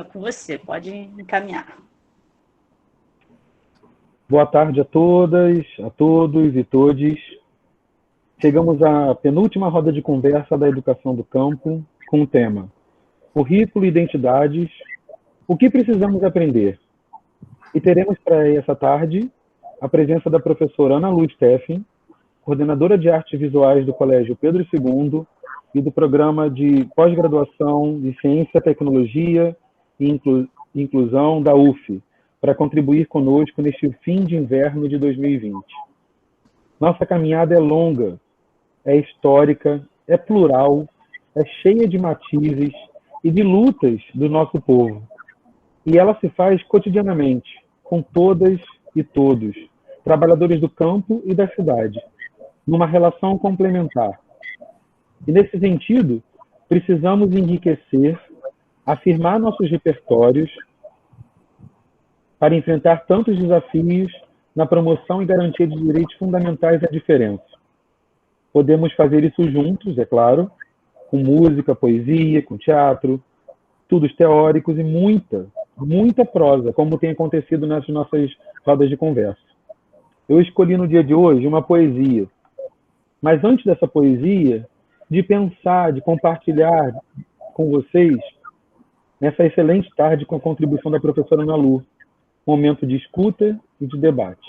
com você, pode encaminhar. Boa tarde a todas, a todos e todes. Chegamos à penúltima roda de conversa da educação do campo, com o tema Currículo e Identidades, o que precisamos aprender? E teremos para essa tarde a presença da professora Ana Lu Steffen, coordenadora de artes visuais do Colégio Pedro II e do programa de pós-graduação de Ciência, Tecnologia e Inclusão da UF, para contribuir conosco neste fim de inverno de 2020. Nossa caminhada é longa, é histórica, é plural, é cheia de matizes e de lutas do nosso povo. E ela se faz cotidianamente, com todas e todos, trabalhadores do campo e da cidade, numa relação complementar. E nesse sentido, precisamos enriquecer, afirmar nossos repertórios, para enfrentar tantos desafios na promoção e garantia de direitos fundamentais à diferença. Podemos fazer isso juntos, é claro, com música, poesia, com teatro, estudos teóricos e muita prosa, como tem acontecido nas nossas rodas de conversa. Eu escolhi no dia de hoje uma poesia, mas antes dessa poesia, de pensar, de compartilhar com vocês, nessa excelente tarde com a contribuição da professora Ana Lu, momento de escuta e de debate.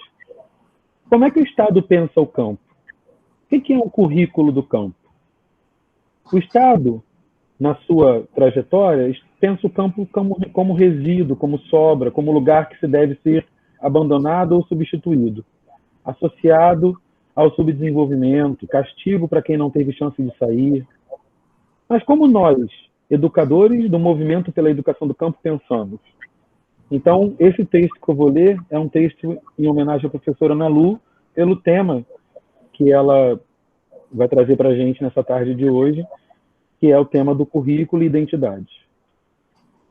Como é que o Estado pensa o campo? O que é o currículo do campo? O Estado, na sua trajetória, pensa o campo como resíduo, como sobra, como lugar que se deve ser abandonado ou substituído, associado ao subdesenvolvimento, castigo para quem não teve chance de sair. Mas como nós, educadores do movimento pela educação do campo, pensamos? Então, esse texto que eu vou ler é um texto em homenagem à professora Ana Lu, pelo tema que ela vai trazer para a gente nessa tarde de hoje, que é o tema do currículo e identidade.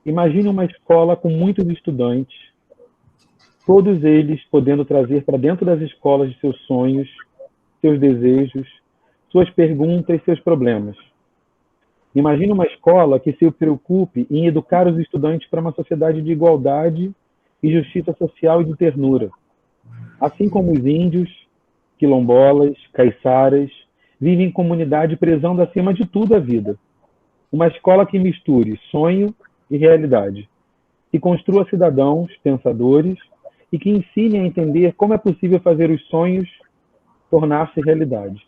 Imagine uma escola com muitos estudantes, todos eles podendo trazer para dentro das escolas de seus sonhos, seus desejos, suas perguntas, seus problemas. Imagine uma escola que se preocupe em educar os estudantes para uma sociedade de igualdade e justiça social e de ternura. Assim como os índios, quilombolas, caiçaras, vivem em comunidade prezando acima de tudo a vida. Uma escola que misture sonho e realidade, que construa cidadãos pensadores e que ensine a entender como é possível fazer os sonhos tornar-se realidade.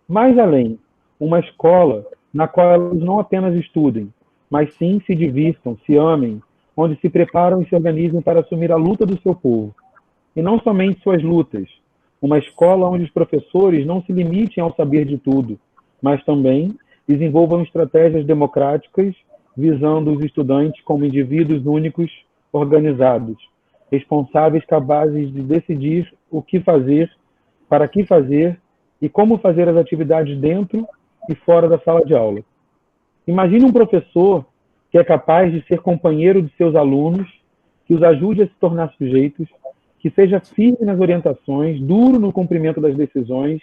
Mais além, uma escola na qual elas não apenas estudem, mas sim se divirtam, se amem, onde se preparam e se organizam para assumir a luta do seu povo. E não somente suas lutas. Uma escola onde os professores não se limitem ao saber de tudo, mas também desenvolvam estratégias democráticas visando os estudantes como indivíduos únicos, organizados, responsáveis, capazes de decidir o que fazer, para que fazer e como fazer as atividades dentro e fora da sala de aula. Imagine um professor que é capaz de ser companheiro de seus alunos, que os ajude a se tornar sujeitos, que seja firme nas orientações, duro no cumprimento das decisões,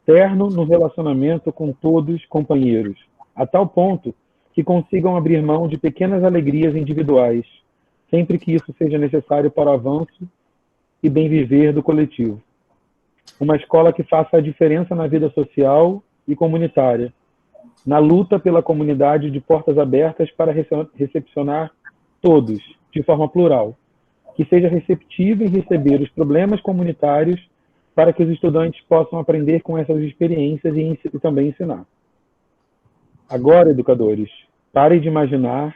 terno no relacionamento com todos companheiros, a tal ponto que consigam abrir mão de pequenas alegrias individuais, sempre que isso seja necessário para o avanço e bem viver do coletivo. Uma escola que faça a diferença na vida social e comunitária, na luta pela comunidade de portas abertas para recepcionar todos, de forma plural, que seja receptiva em receber os problemas comunitários para que os estudantes possam aprender com essas experiências e também ensinar. Agora, educadores, parem de imaginar,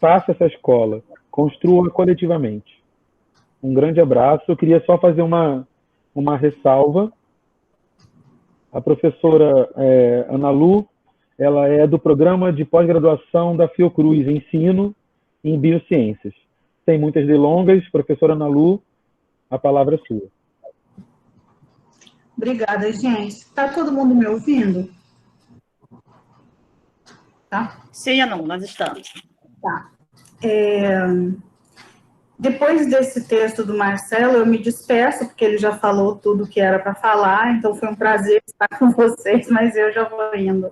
faça essa escola, construa coletivamente. Um grande abraço. Eu queria só fazer uma ressalva. A professora Ana Lu, ela é do programa de pós-graduação da Fiocruz, Ensino em Biociências. Sem muitas delongas, professora Ana Lu, a palavra é sua. Obrigada, gente. Está todo mundo me ouvindo? Tá? Sim, Ana, nós estamos. Tá. Depois desse texto do Marcelo, eu me despeço, porque ele já falou tudo que era para falar, então foi um prazer estar com vocês, mas eu já vou indo.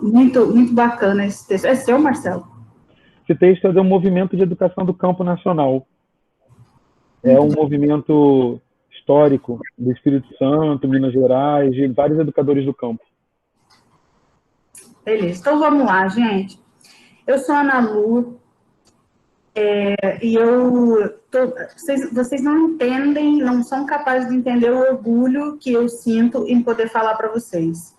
Muito, muito bacana esse texto. É seu, Marcelo? Esse texto é do Movimento de Educação do Campo Nacional. É um movimento histórico do Espírito Santo, Minas Gerais, de vários educadores do campo. Beleza, então vamos lá, gente. Eu sou a Ana Lu, e vocês não entendem, não são capazes de entender o orgulho que eu sinto em poder falar para vocês.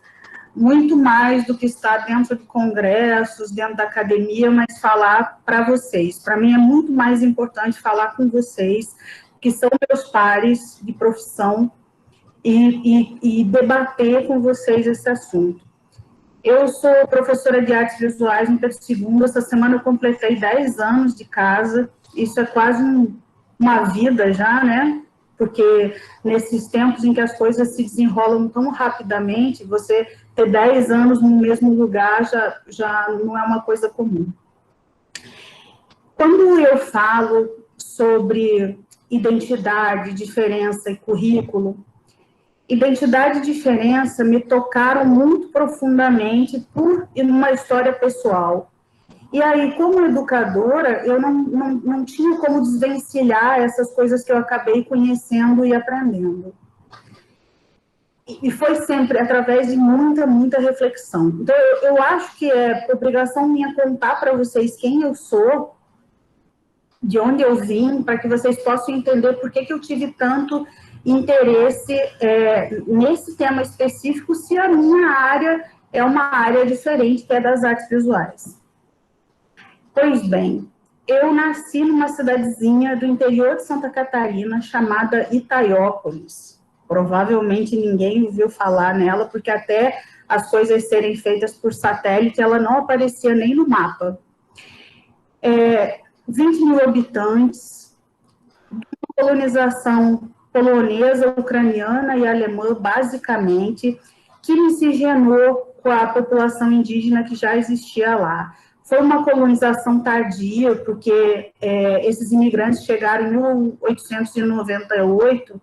Muito mais do que estar dentro de congressos, dentro da academia, mas falar para vocês. Para mim é muito mais importante falar com vocês, que são meus pares de profissão, e debater com vocês esse assunto. Eu sou professora de artes visuais no Pedro II. Essa semana eu completei 10 anos de casa. Isso é quase uma vida já, né? Porque nesses tempos em que as coisas se desenrolam tão rapidamente, você ter 10 anos no mesmo lugar já não é uma coisa comum. Quando eu falo sobre identidade, diferença e currículo, identidade e diferença me tocaram muito profundamente em uma história pessoal. E aí, como educadora, eu não tinha como desvencilhar essas coisas que eu acabei conhecendo e aprendendo. E foi sempre através de muita, muita reflexão. Então, eu acho que é obrigação minha contar para vocês quem eu sou, de onde eu vim, para que vocês possam entender por que eu tive tanto interesse nesse tema específico, se a minha área é uma área diferente, que é das artes visuais. Pois bem, eu nasci numa cidadezinha do interior de Santa Catarina, chamada Itaiópolis. Provavelmente ninguém ouviu falar nela, porque até as coisas serem feitas por satélite, ela não aparecia nem no mapa. 20 mil habitantes, colonização polonesa, ucraniana e alemã, basicamente, que miscigenou com a população indígena que já existia lá. Foi uma colonização tardia, porque esses imigrantes chegaram em 1898,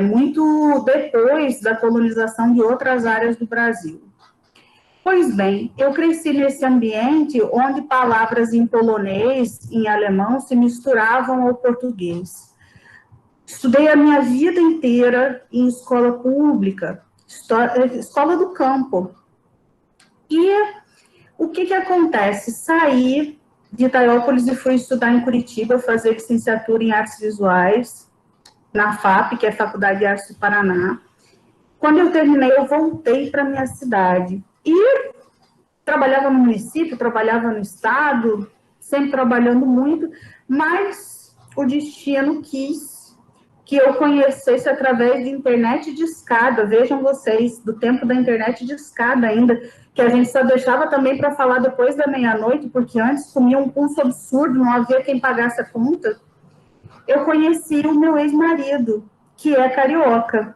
muito depois da colonização de outras áreas do Brasil. Pois bem, eu cresci nesse ambiente onde palavras em polonês, em alemão, se misturavam ao português. Estudei a minha vida inteira em escola pública, escola do campo. E o que acontece? Saí de Itaiópolis e fui estudar em Curitiba, fazer licenciatura em artes visuais, na FAP, que é a Faculdade de Artes do Paraná. Quando eu terminei, eu voltei para a minha cidade. E trabalhava no município, trabalhava no estado, sempre trabalhando muito, mas o destino quis que eu conhecesse através de internet de escada. Vejam vocês, do tempo da internet de escada ainda, que a gente só deixava também para falar depois da meia-noite, porque antes comia um pulso absurdo, não havia quem pagasse a conta. Eu conheci o meu ex-marido, que é carioca.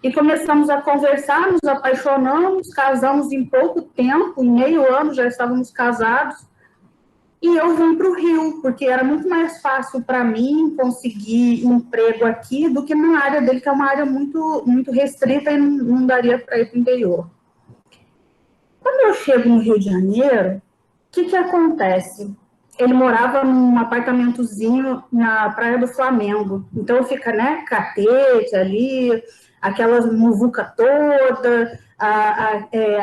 E começamos a conversar, nos apaixonamos, casamos em pouco tempo, em meio ano já estávamos casados. E eu vim para o Rio, porque era muito mais fácil para mim conseguir emprego aqui do que na área dele, que é uma área muito, muito restrita e não daria para ir para o interior. Quando eu chego no Rio de Janeiro, o que acontece? Ele morava num apartamentozinho na Praia do Flamengo. Então fica, né, Catete ali, aquela muvuca toda,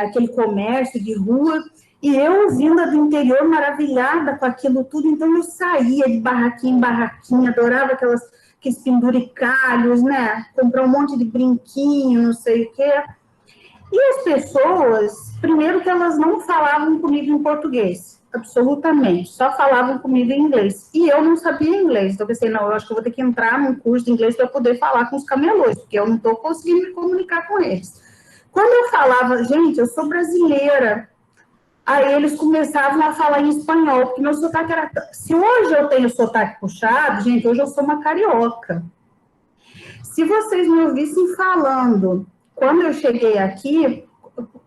aquele comércio de rua. E eu, vinda do interior, maravilhada com aquilo tudo, então eu saía de barraquinha em barraquinha, adorava aqueles penduricalhos, né? Comprar um monte de brinquinho, não sei o quê. E as pessoas, primeiro que elas não falavam comigo em português, absolutamente, só falavam comigo em inglês. E eu não sabia inglês, então eu pensei, não, eu acho que eu vou ter que entrar num curso de inglês para poder falar com os camelôs, porque eu não estou conseguindo me comunicar com eles. Quando eu falava, gente, eu sou brasileira, aí eles começavam a falar em espanhol, porque meu sotaque era... Se hoje eu tenho sotaque puxado, gente, hoje eu sou uma carioca. Se vocês me ouvissem falando, quando eu cheguei aqui,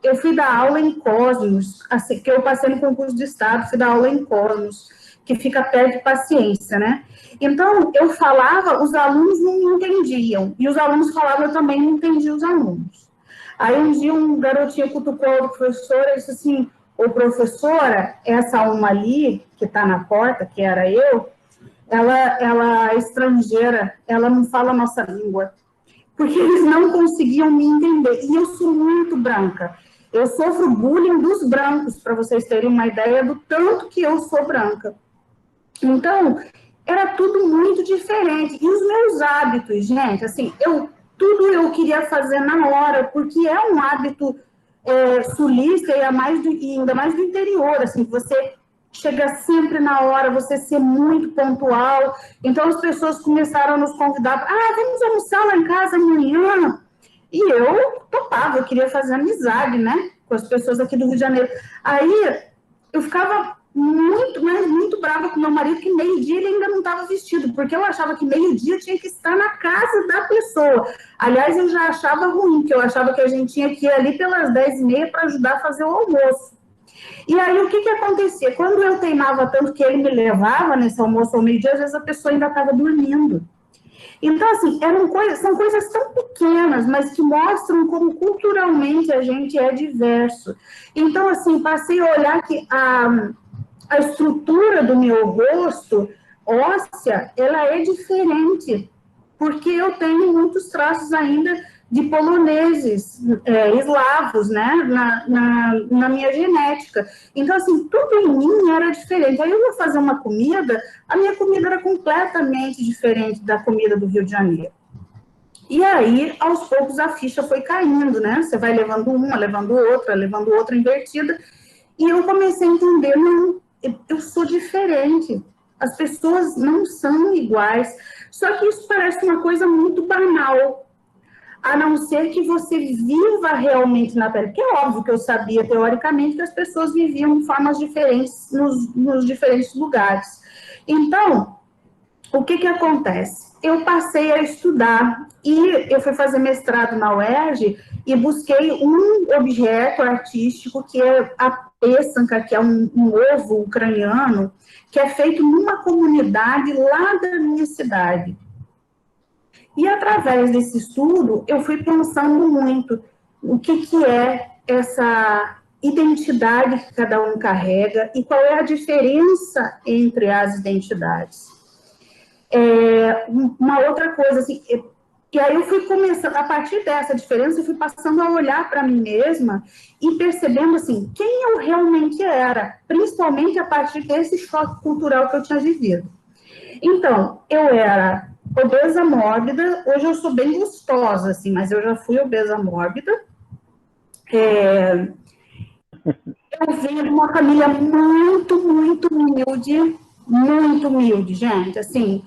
eu fui dar aula em Cosmos, assim, que eu passei no concurso de estado, fui dar aula em Cosmos, que fica perto de Paciência, né? Então, eu falava, os alunos não entendiam, e os alunos falavam, eu também não entendia os alunos. Aí, um dia, um garotinho cutucou a professora e disse assim, ou professora, essa uma ali, que está na porta, que era eu, ela é estrangeira, ela não fala a nossa língua, porque eles não conseguiam me entender. E eu sou muito branca. Eu sofro bullying dos brancos, para vocês terem uma ideia do tanto que eu sou branca. Então, era tudo muito diferente. E os meus hábitos, gente, assim, tudo eu queria fazer na hora, porque é um hábito sulista e ainda mais do interior, assim, você chega sempre na hora, você ser muito pontual. Então, as pessoas começaram a nos convidar, vamos almoçar lá em casa amanhã. E eu topava, eu queria fazer amizade, né, com as pessoas aqui do Rio de Janeiro. Aí, eu ficava muito brava com meu marido, que meio-dia ele ainda não estava vestido, porque eu achava que meio-dia tinha que estar na casa da pessoa. Aliás, eu já achava ruim, porque eu achava que a gente tinha que ir ali pelas 10h30 para ajudar a fazer o almoço. E aí, o que acontecia? Quando eu teimava tanto que ele me levava nesse almoço ao meio-dia, às vezes a pessoa ainda estava dormindo. Então, assim, são coisas tão pequenas, mas que mostram como culturalmente a gente é diverso. Então, assim, passei a olhar que a estrutura do meu rosto óssea, ela é diferente, porque eu tenho muitos traços ainda de poloneses, eslavos, né, na minha genética. Então, assim, tudo em mim era diferente. Aí eu ia fazer uma comida, a minha comida era completamente diferente da comida do Rio de Janeiro. E aí, aos poucos, a ficha foi caindo, né? Você vai levando uma, levando outra invertida. E eu comecei a entender, não, eu sou diferente. As pessoas não são iguais. Só que isso parece uma coisa muito banal, a não ser que você viva realmente na pele. Porque é óbvio que eu sabia, teoricamente, que as pessoas viviam de formas diferentes nos diferentes lugares. Então, o que acontece? Eu passei a estudar e eu fui fazer mestrado na UERJ e busquei um objeto artístico que é a pêssanga, que é um ovo ucraniano, que é feito numa comunidade lá da minha cidade. E através desse estudo, eu fui pensando muito o que é essa identidade que cada um carrega e qual é a diferença entre as identidades. Uma outra coisa, assim, e aí eu fui começando, a partir dessa diferença, eu fui passando a olhar para mim mesma e percebendo, assim, quem eu realmente era, principalmente a partir desse choque cultural que eu tinha vivido. Então, eu era obesa mórbida, hoje eu sou bem gostosa, assim, mas eu já fui obesa mórbida. Eu venho de uma família muito humilde, gente, assim,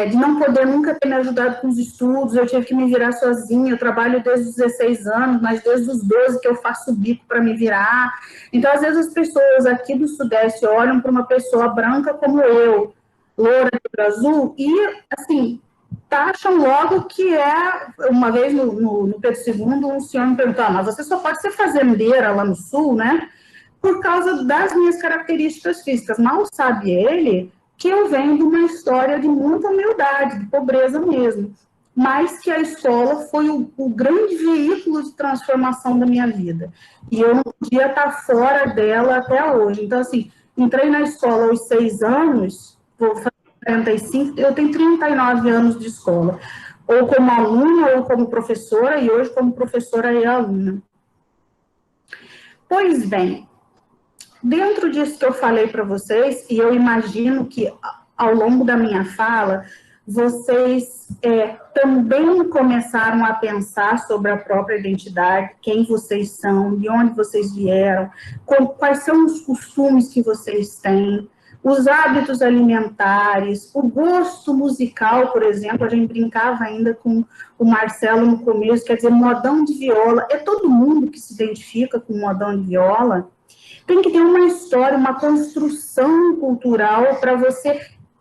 de não poder nunca ter me ajudado com os estudos, eu tive que me virar sozinha, eu trabalho desde os 16 anos, mas desde os 12 que eu faço o bico para me virar. Então, às vezes as pessoas aqui do Sudeste olham para uma pessoa branca como eu, loura de azul, e, assim, taxam logo que uma vez no Pedro II, um senhor me perguntou, mas você só pode ser fazendeira lá no Sul, né? Por causa das minhas características físicas. Mal sabe ele que eu venho de uma história de muita humildade, de pobreza mesmo, mas que a escola foi o grande veículo de transformação da minha vida. E eu não podia estar fora dela até hoje. Então, assim, entrei na escola aos 6 anos, vou fazer 45, eu tenho 39 anos de escola, ou como aluna ou como professora, e hoje como professora e aluna. Pois bem, dentro disso que eu falei para vocês, e eu imagino que ao longo da minha fala, vocês também começaram a pensar sobre a própria identidade, quem vocês são, de onde vocês vieram, quais são os costumes que vocês têm, os hábitos alimentares, o gosto musical, por exemplo, a gente brincava ainda com o Marcelo no começo, quer dizer, modão de viola, é todo mundo que se identifica com modão de viola. Tem que ter uma história, uma construção cultural para você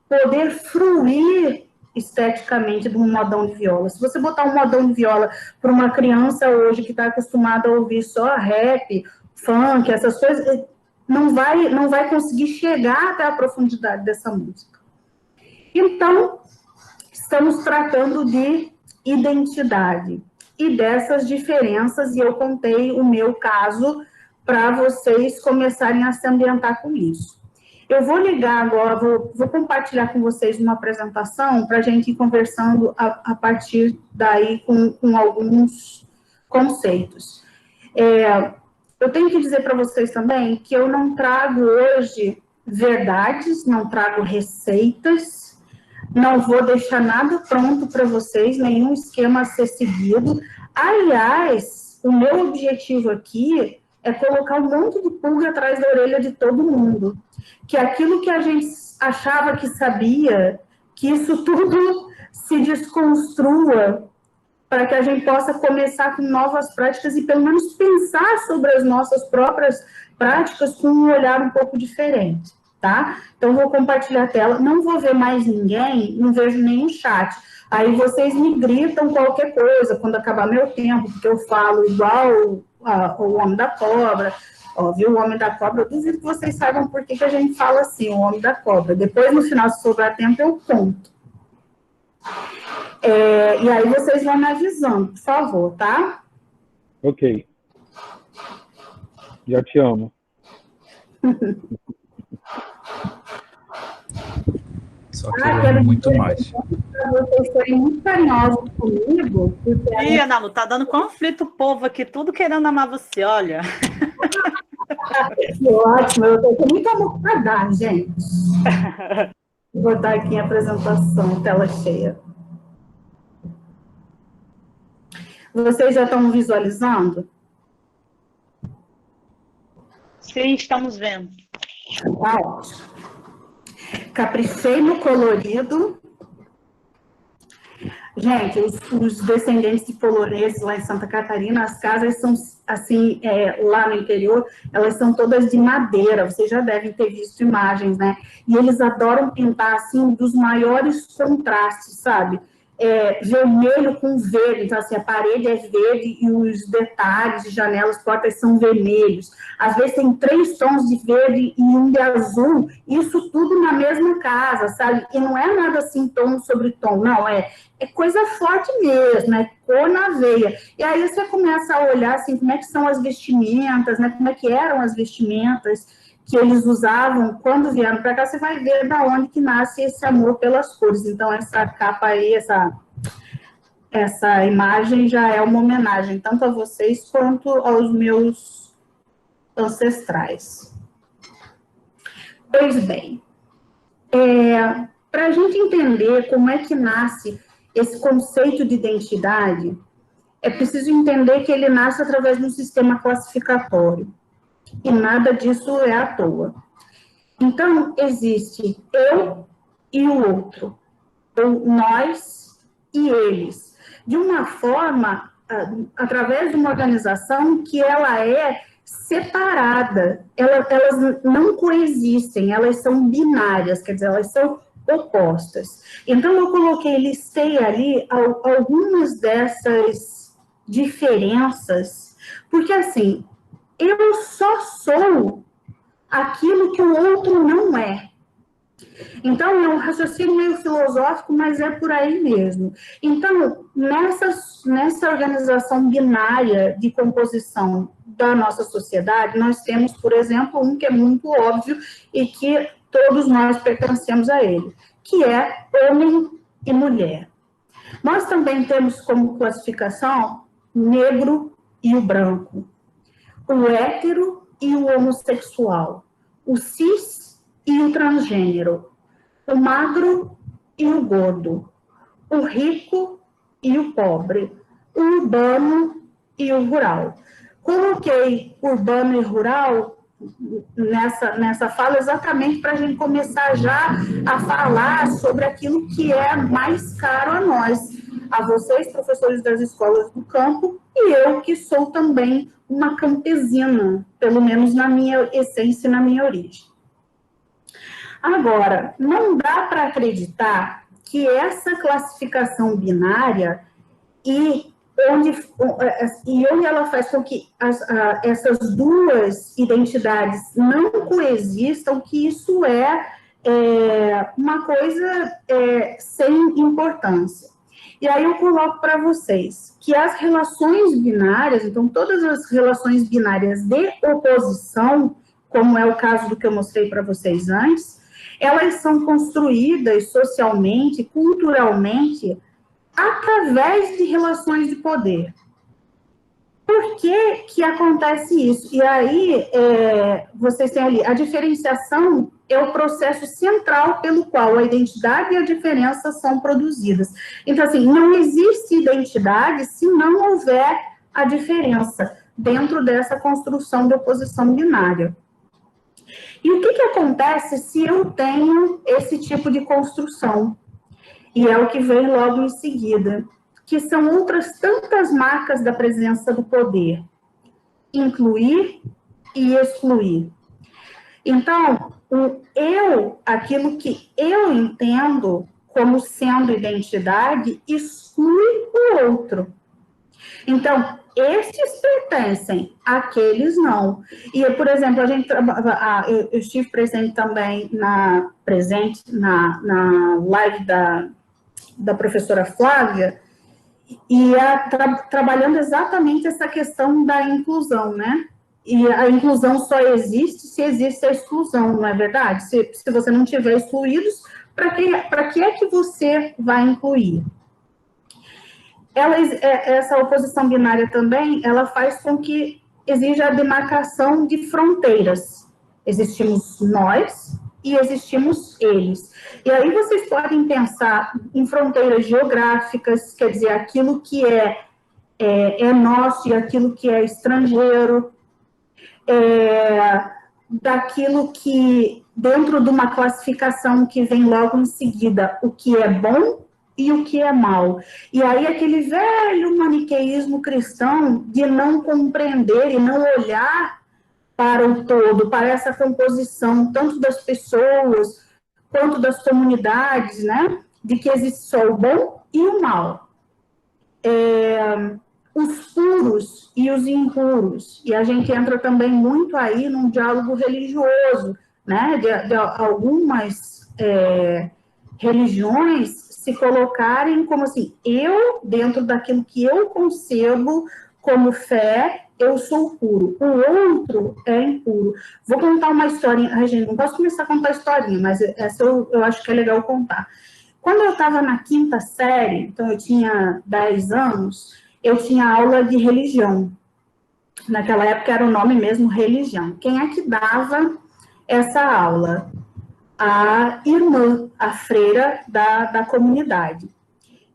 poder fruir esteticamente de um modão de viola. Se você botar um modão de viola para uma criança hoje que está acostumada a ouvir só rap, funk, essas coisas, não vai conseguir chegar até a profundidade dessa música. Então, estamos tratando de identidade e dessas diferenças, e eu contei o meu caso para vocês começarem a se ambientar com isso. Eu vou ligar agora, vou compartilhar com vocês uma apresentação para a gente ir conversando a partir daí com alguns conceitos. Eu tenho que dizer para vocês também que eu não trago hoje verdades, não trago receitas, não vou deixar nada pronto para vocês, nenhum esquema a ser seguido. Aliás, o meu objetivo aqui é colocar um monte de pulga atrás da orelha de todo mundo. Que aquilo que a gente achava que sabia, que isso tudo se desconstrua para que a gente possa começar com novas práticas e pelo menos pensar sobre as nossas próprias práticas com um olhar um pouco diferente, tá? Então, vou compartilhar a tela, não vou ver mais ninguém, não vejo nenhum chat. Aí vocês me gritam qualquer coisa quando acabar meu tempo, porque eu falo igual o Homem da Cobra. Ó, viu, o Homem da Cobra, eu duvido que vocês saibam por que a gente fala assim, o Homem da Cobra. Depois, no final, se sobrar tempo, eu conto. E aí vocês vão me avisando, por favor, tá? Ok. Já te amo. Só quero muito mais. Vocês serem muito carinhosos comigo. Ih, Ana Lu, tá dando conflito o povo aqui, tudo querendo amar você, olha. Ótimo, eu tô com muito amor para dar, gente. Vou botar aqui a apresentação, tela cheia. Vocês já estão visualizando? Sim, estamos vendo. Tá ótimo. Caprichei no colorido. Gente, os descendentes de poloneses lá em Santa Catarina, as casas são, assim, lá no interior, elas são todas de madeira, vocês já devem ter visto imagens, né? E eles adoram pintar, assim, dos maiores contrastes, sabe? Vermelho com verde, então assim, a parede é verde e os detalhes de janelas, portas são vermelhos. Às vezes tem 3 tons de verde e um de azul, isso tudo na mesma casa, sabe? E não é nada assim, tom sobre tom, não, é coisa forte mesmo, é cor na veia. E aí você começa a olhar assim, como é que são as vestimentas, né? Como é que eram as vestimentas que eles usavam quando vieram para cá, você vai ver da onde que nasce esse amor pelas cores. Então, essa capa aí, essa imagem já é uma homenagem, tanto a vocês quanto aos meus ancestrais. Pois bem, para a gente entender como é que nasce esse conceito de identidade, é preciso entender que ele nasce através de um sistema classificatório. E nada disso é à toa. Então, existe eu e o outro, ou nós e eles, de uma forma, através de uma organização que ela é separada, elas não coexistem, elas são binárias, quer dizer, elas são opostas. Então, eu listei ali algumas dessas diferenças, porque assim, eu só sou aquilo que o outro não é. Então, é um raciocínio meio filosófico, mas é por aí mesmo. Então, nessa organização binária de composição da nossa sociedade, nós temos, por exemplo, um que é muito óbvio e que todos nós pertencemos a ele, que é homem e mulher. Nós também temos como classificação negro e o branco, o hétero e o homossexual, o cis e o transgênero, o magro e o gordo, o rico e o pobre, o urbano e o rural. Coloquei urbano e rural nessa fala exatamente para a gente começar já a falar sobre aquilo que é mais caro a nós, a vocês, professores das escolas do campo, e eu que sou também uma campesina, pelo menos na minha essência e na minha origem. Agora, não dá para acreditar que essa classificação binária e onde ela faz com que essas duas identidades não coexistam, que isso é uma coisa sem importância. E aí eu coloco para vocês que as relações binárias, então todas as relações binárias de oposição, como é o caso do que eu mostrei para vocês antes, elas são construídas socialmente, culturalmente, através de relações de poder. Por que que acontece isso? E aí, vocês têm ali, a diferenciação é o processo central pelo qual a identidade e a diferença são produzidas. Então, assim, não existe identidade se não houver a diferença dentro dessa construção de oposição binária. E o que que acontece se eu tenho esse tipo de construção? E é o que vem logo em seguida, que são outras tantas marcas da presença do poder. Incluir e excluir. Então, o eu, aquilo que eu entendo como sendo identidade, exclui o outro. Então, estes pertencem, aqueles não. E, por exemplo, eu estive presente também na live da professora Flávia, e trabalhando exatamente essa questão da inclusão, né? E a inclusão só existe se existe a exclusão, não é verdade? Se você não tiver excluídos, para que é que você vai incluir? Essa oposição binária também, ela faz com que exija a demarcação de fronteiras. Existimos nós e existimos eles. E aí vocês podem pensar em fronteiras geográficas, quer dizer, aquilo que é nosso e aquilo que é estrangeiro, daquilo que, dentro de uma classificação que vem logo em seguida, o que é bom e o que é mal. E aí aquele velho maniqueísmo cristão de não compreender e não olhar para o todo, para essa composição, tanto das pessoas quanto das comunidades, né? De que existe só o bom e o mal. Os puros e os impuros. E a gente entra também muito aí num diálogo religioso, né? De algumas religiões se colocarem como assim, eu, dentro daquilo que eu concebo como fé, eu sou puro, o outro é impuro. Vou contar uma historinha, ai, gente, não posso começar a contar historinha, mas essa eu acho que é legal contar. Quando eu estava na 5ª série, então eu tinha 10 anos, eu tinha aula de religião. Naquela época era o nome mesmo, religião. Quem é que dava essa aula? A irmã, a freira da comunidade.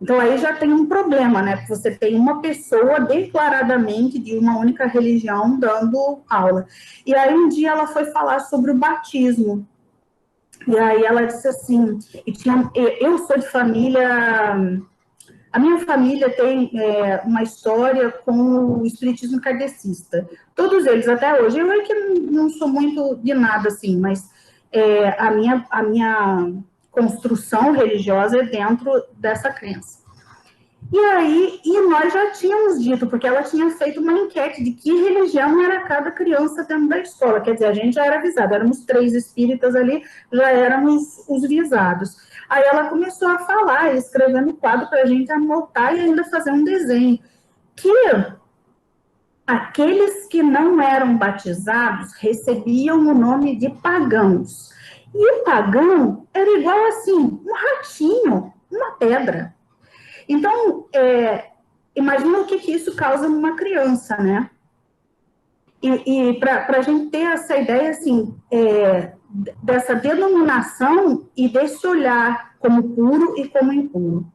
Então, aí já tem um problema, né? Porque você tem uma pessoa declaradamente de uma única religião dando aula. E aí, um dia, ela foi falar sobre o batismo. E aí, ela disse assim, eu sou de família... A minha família tem uma história com o espiritismo kardecista. Todos eles, até hoje. Eu que não sou muito de nada, assim, mas a minha construção religiosa é dentro dessa crença. E aí, nós já tínhamos dito, porque ela tinha feito uma enquete de que religião era cada criança dentro da escola, quer dizer, a gente já era avisado, éramos 3 espíritas ali, já éramos os visados. Aí ela começou a falar, escrever no quadro para a gente anotar e ainda fazer um desenho, que aqueles que não eram batizados recebiam o nome de pagãos. E o pagão era igual assim, um ratinho, uma pedra. Então, imagina o que isso causa numa criança, né? E para a gente ter essa ideia, assim, dessa denominação e desse olhar como puro e como impuro.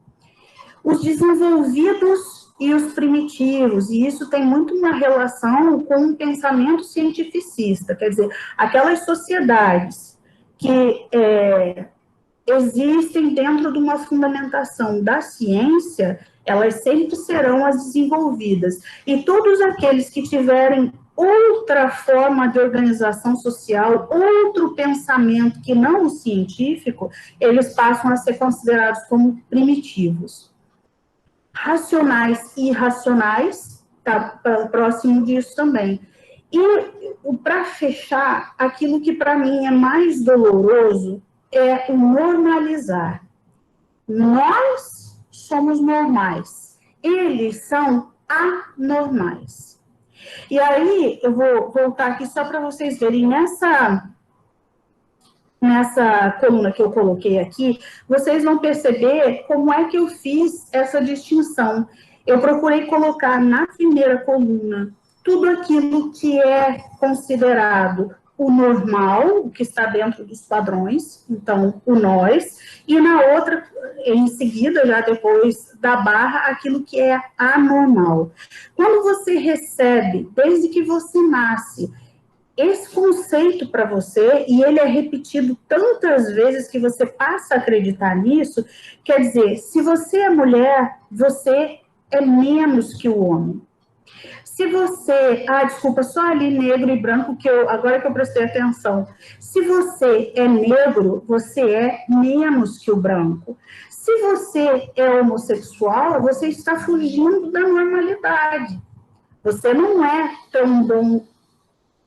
Os desenvolvidos e os primitivos, e isso tem muito uma relação com um pensamento cientificista, quer dizer, aquelas sociedades que existem dentro de uma fundamentação da ciência, elas sempre serão as desenvolvidas. E todos aqueles que tiverem outra forma de organização social, outro pensamento que não o científico, eles passam a ser considerados como primitivos. Racionais e irracionais, está próximo disso também. E, para fechar, aquilo que para mim é mais doloroso é o normalizar. Nós somos normais. Eles são anormais. E aí, eu vou voltar aqui só para vocês verem, nessa coluna que eu coloquei aqui, vocês vão perceber como é que eu fiz essa distinção. Eu procurei colocar na primeira coluna tudo aquilo que é considerado o normal, o que está dentro dos padrões, então, o nós, e na outra, em seguida, já depois da barra, aquilo que é anormal. Quando você recebe, desde que você nasce, esse conceito para você, e ele é repetido tantas vezes que você passa a acreditar nisso, quer dizer, se você é mulher, você é menos que o homem. Se você... desculpa, só ali negro e branco, agora que eu prestei atenção. Se você é negro, você é menos que o branco. Se você é homossexual, você está fugindo da normalidade. Você não é tão bom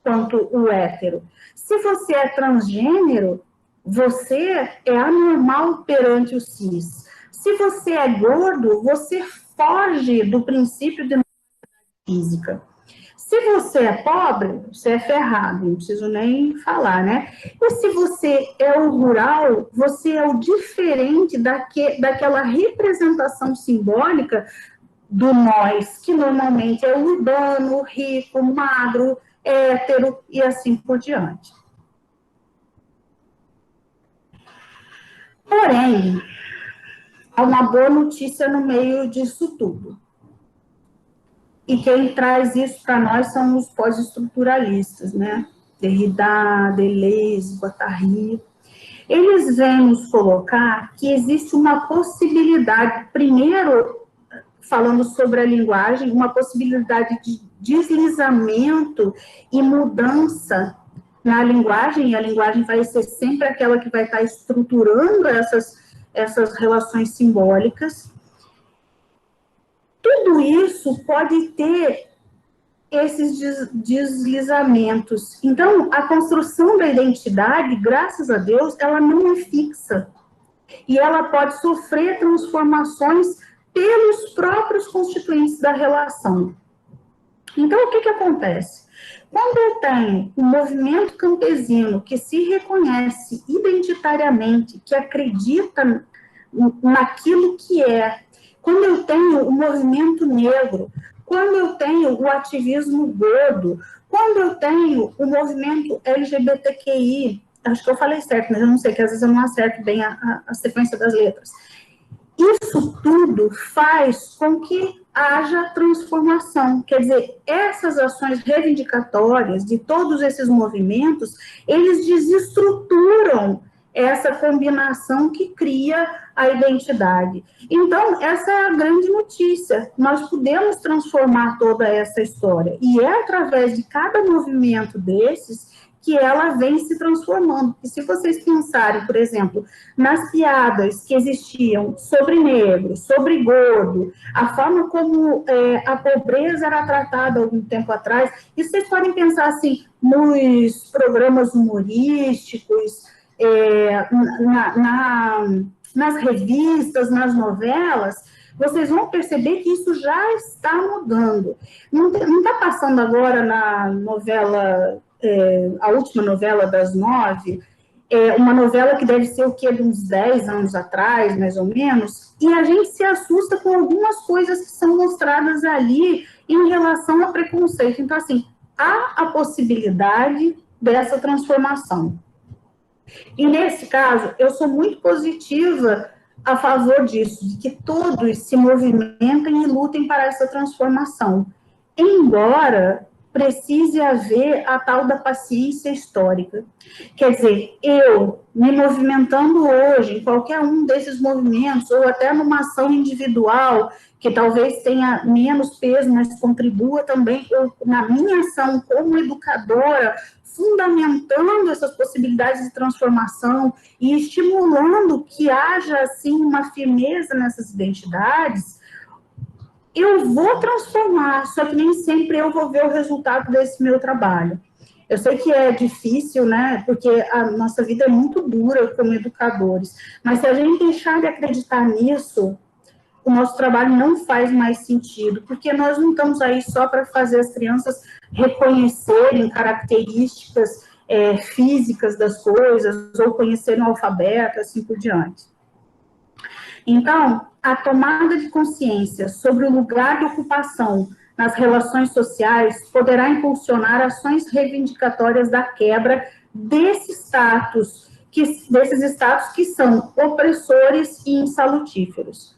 quanto o hétero. Se você é transgênero, você é anormal perante o cis. Se você é gordo, você foge do princípio de física. Se você é pobre, você é ferrado, não preciso nem falar, né? E se você é o rural, você é o diferente daquela representação simbólica do nós, que normalmente é urbano, rico, magro, hétero e assim por diante. Porém, há uma boa notícia no meio disso tudo. E quem traz isso para nós são os pós-estruturalistas, né? Derrida, Deleuze, Guattari. Eles vêm nos colocar que existe uma possibilidade, primeiro, falando sobre a linguagem, uma possibilidade de deslizamento e mudança na linguagem, e a linguagem vai ser sempre aquela que vai estar estruturando essas relações simbólicas. Tudo isso pode ter esses deslizamentos. Então, a construção da identidade, graças a Deus, ela não é fixa. E ela pode sofrer transformações pelos próprios constituintes da relação. Então, o que acontece? Quando eu tenho um movimento campesino que se reconhece identitariamente, que acredita naquilo que é, quando eu tenho o movimento negro, quando eu tenho o ativismo gordo, quando eu tenho o movimento LGBTQI, acho que eu falei certo, mas eu não sei, que às vezes eu não acerto bem a sequência das letras. Isso tudo faz com que haja transformação. Quer dizer, essas ações reivindicatórias de todos esses movimentos, eles desestruturam essa combinação que cria a identidade. Então, essa é a grande notícia. Nós podemos transformar toda essa história. E é através de cada movimento desses que ela vem se transformando. E se vocês pensarem, por exemplo, nas piadas que existiam sobre negro, sobre gordo, a forma como a pobreza era tratada há algum tempo atrás, e vocês podem pensar assim, nos programas humorísticos, nas revistas, nas novelas, vocês vão perceber que isso já está mudando. Não está passando agora na novela... a última novela das 9, uma novela que deve ser o quê? De uns 10 anos atrás, mais ou menos, e a gente se assusta com algumas coisas que são mostradas ali em relação a preconceito. Então, assim, há a possibilidade dessa transformação. E, nesse caso, eu sou muito positiva a favor disso, de que todos se movimentem e lutem para essa transformação. Embora precise haver a tal da paciência histórica. Quer dizer, eu me movimentando hoje em qualquer um desses movimentos, ou até numa ação individual, que talvez tenha menos peso, mas contribua também na minha ação como educadora, fundamentando essas possibilidades de transformação e estimulando que haja, assim, uma firmeza nessas identidades, eu vou transformar, só que nem sempre eu vou ver o resultado desse meu trabalho. Eu sei que é difícil, né, porque a nossa vida é muito dura como educadores, mas se a gente deixar de acreditar nisso, o nosso trabalho não faz mais sentido, porque nós não estamos aí só para fazer as crianças reconhecerem características físicas das coisas, ou conhecerem o alfabeto, assim por diante. Então, a tomada de consciência sobre o lugar de ocupação nas relações sociais poderá impulsionar ações reivindicatórias da quebra desses status que são opressores e insalutíferos.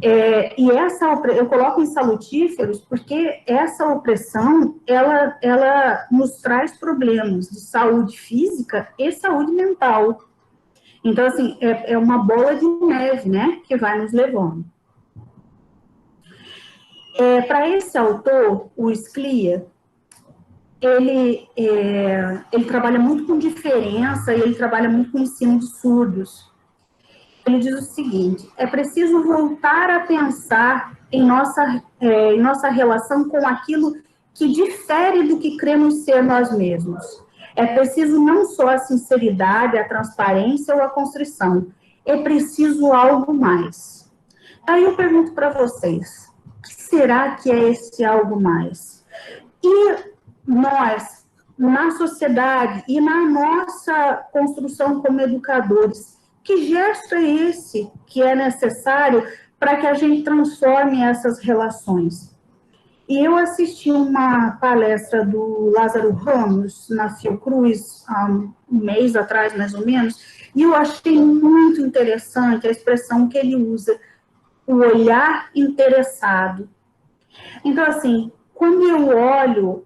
Eu coloco insalutíferos porque essa opressão, ela nos traz problemas de saúde física e saúde mental. Então, assim, é uma bola de neve, né, que vai nos levando. Para esse autor, o Sclia, ele trabalha muito com diferença e ele trabalha muito com ensino de surdos. Ele diz o seguinte: é preciso voltar a pensar em nossa relação com aquilo que difere do que cremos ser nós mesmos. É preciso não só a sinceridade, a transparência ou a constrição. É preciso algo mais. Aí eu pergunto para vocês, o que será que é esse algo mais? E nós, na sociedade e na nossa construção como educadores, que gesto é esse que é necessário para que a gente transforme essas relações? E eu assisti uma palestra do Lázaro Ramos, na Fiocruz, há um mês atrás, mais ou menos, e eu achei muito interessante a expressão que ele usa, o olhar interessado. Então, assim, quando eu olho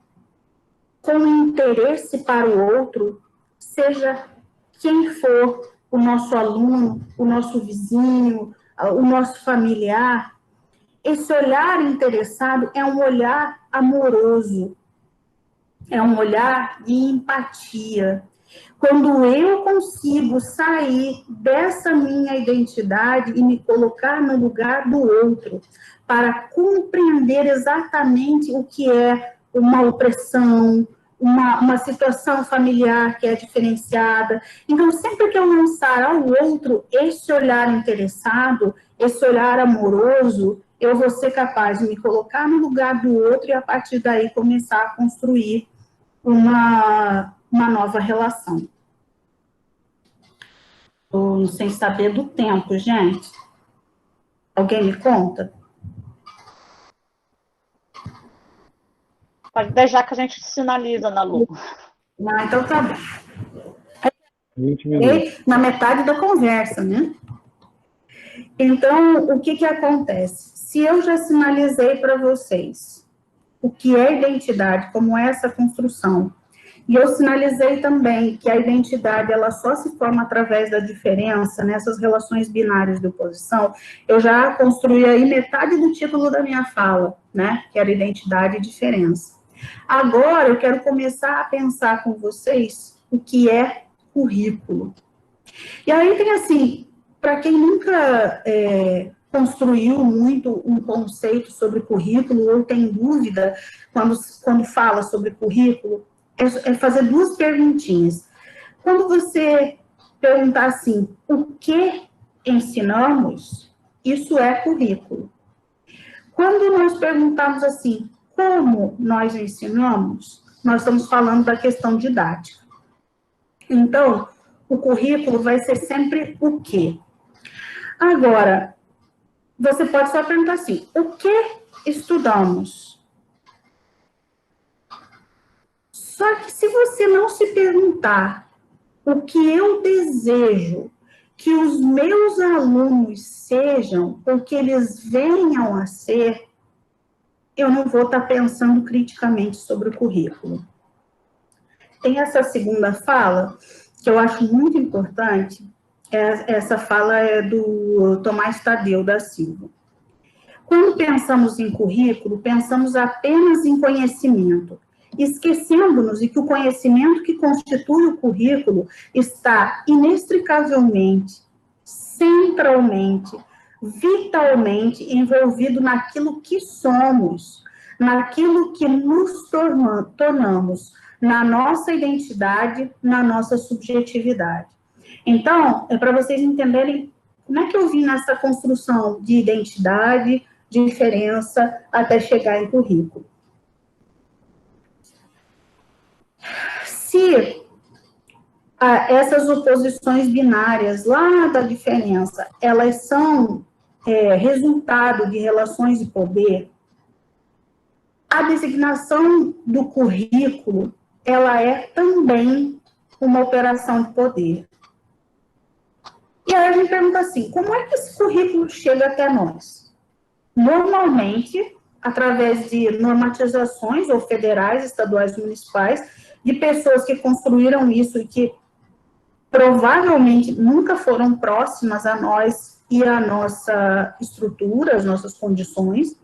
com interesse para o outro, seja quem for o nosso aluno, o nosso vizinho, o nosso familiar, esse olhar interessado é um olhar amoroso, é um olhar de empatia. Quando eu consigo sair dessa minha identidade e me colocar no lugar do outro, para compreender exatamente o que é uma opressão, uma situação familiar que é diferenciada. Então, sempre que eu lançar ao outro esse olhar interessado, esse olhar amoroso, eu vou ser capaz de me colocar no lugar do outro e, a partir daí, começar a construir uma nova relação. Estou sem saber do tempo, gente. Alguém me conta? Pode deixar que a gente sinaliza, Ana Lu. Então tá bom. 20 minutos. Na metade da conversa, né? Então, o que acontece? Se eu já sinalizei para vocês o que é identidade, como é essa construção, e eu sinalizei também que a identidade, ela só se forma através da diferença, nessas relações binárias de oposição, eu já construí aí metade do título da minha fala, né? Que era identidade e diferença. Agora, eu quero começar a pensar com vocês o que é currículo. E aí tem assim, para quem nunca construiu muito um conceito sobre currículo, ou tem dúvida quando fala sobre currículo, é fazer duas perguntinhas. Quando você perguntar assim, o que ensinamos, isso é currículo. Quando nós perguntarmos assim, como nós ensinamos, nós estamos falando da questão didática. Então, o currículo vai ser sempre o quê? Agora, você pode só perguntar assim, o que estudamos? Só que se você não se perguntar o que eu desejo que os meus alunos sejam, ou que eles venham a ser, eu não vou estar pensando criticamente sobre o currículo. Tem essa segunda fala, que eu acho muito importante, essa fala é do Tomás Tadeu da Silva. Quando pensamos em currículo, pensamos apenas em conhecimento, esquecendo-nos de que o conhecimento que constitui o currículo está inextricavelmente, centralmente, vitalmente envolvido naquilo que somos, naquilo que nos tornamos, na nossa identidade, na nossa subjetividade. Então, é para vocês entenderem Como é que eu vim nessa construção de identidade, diferença, até chegar em currículo? Se essas oposições binárias lá da diferença, elas são resultado de relações de poder, a designação do currículo, ela é também uma operação de poder. E aí a gente pergunta assim, como é que esse currículo chega até nós? Normalmente, através de normatizações ou federais, estaduais, municipais, de pessoas que construíram isso e que provavelmente nunca foram próximas a nós e a nossa estrutura, as nossas condições.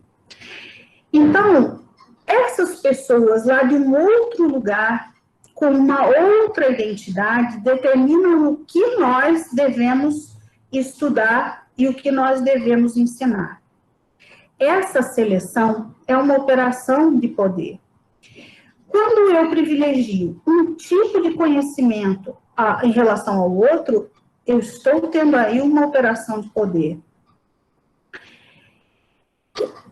Então, essas pessoas lá de um outro lugar, com uma outra identidade, determinam o que nós devemos estudar e o que nós devemos ensinar. Essa seleção é uma operação de poder. Quando eu privilegio um tipo de conhecimento em relação ao outro, eu estou tendo aí uma operação de poder.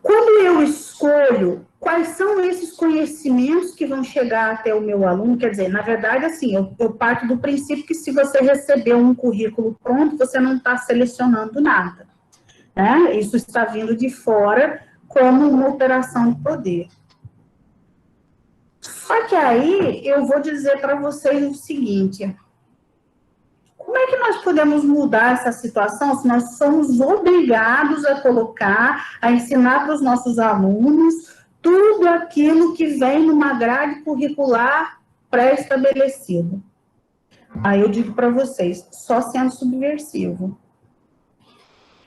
Quando eu escolho quais são esses conhecimentos que vão chegar até o meu aluno, quer dizer, na verdade, assim, eu parto do princípio que se você recebeu um currículo pronto, você não está selecionando nada, né? Isso está vindo de fora como uma operação de poder. Só que aí eu vou dizer para vocês o seguinte: como é que nós podemos mudar essa situação se nós somos obrigados a colocar, a ensinar para os nossos alunos tudo aquilo que vem numa grade curricular pré-estabelecida? Aí eu digo para vocês, só sendo subversivo.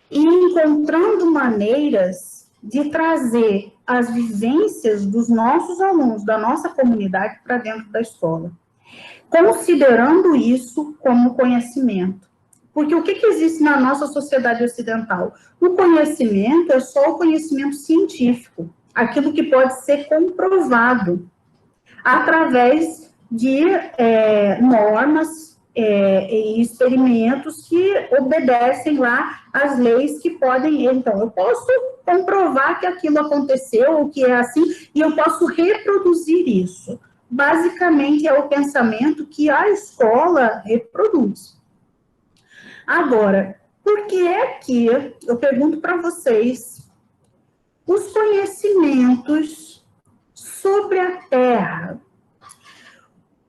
E encontrando maneiras de trazer as vivências dos nossos alunos, da nossa comunidade, para dentro da escola. Considerando isso como conhecimento. Porque o que existe na nossa sociedade ocidental? O conhecimento é só o conhecimento científico, aquilo que pode ser comprovado através de normas e experimentos que obedecem lá às leis que podem... Então, eu posso comprovar que aquilo aconteceu, ou que é assim, e eu posso reproduzir isso. Basicamente, é o pensamento que a escola reproduz. Agora, por que é que, eu pergunto para vocês, os conhecimentos sobre a Terra,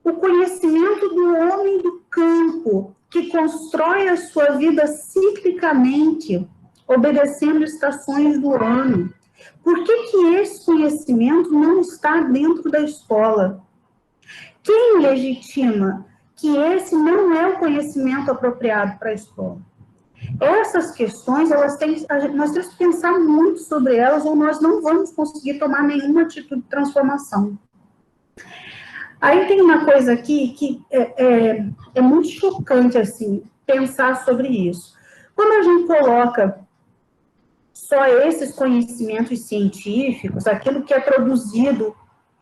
o conhecimento do homem do campo, que constrói a sua vida ciclicamente, obedecendo estações do ano, por que esse conhecimento não está dentro da escola? Quem legitima que esse não é o conhecimento apropriado para a escola? Essas questões, nós temos que pensar muito sobre elas, ou nós não vamos conseguir tomar nenhuma atitude de transformação. Aí tem uma coisa aqui que é muito chocante, assim, pensar sobre isso. Quando a gente coloca só esses conhecimentos científicos, aquilo que é produzido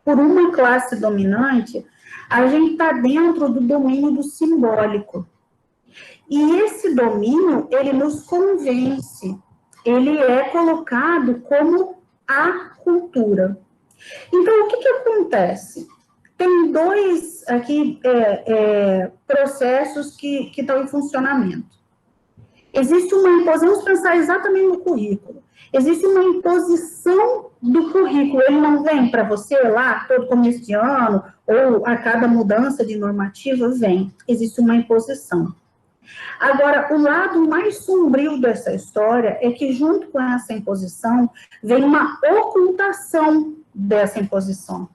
por uma classe dominante, a gente está dentro do domínio do simbólico. E esse domínio, ele nos convence, ele é colocado como a cultura. Então, o que acontece? Tem dois aqui processos que estão em funcionamento. Existe uma imposição, vamos pensar exatamente no currículo. Existe uma imposição do currículo, ele não vem para você lá, todo começo de ano, ou a cada mudança de normativa, vem. Existe uma imposição. Agora, o lado mais sombrio dessa história é que, junto com essa imposição, vem uma ocultação dessa imposição.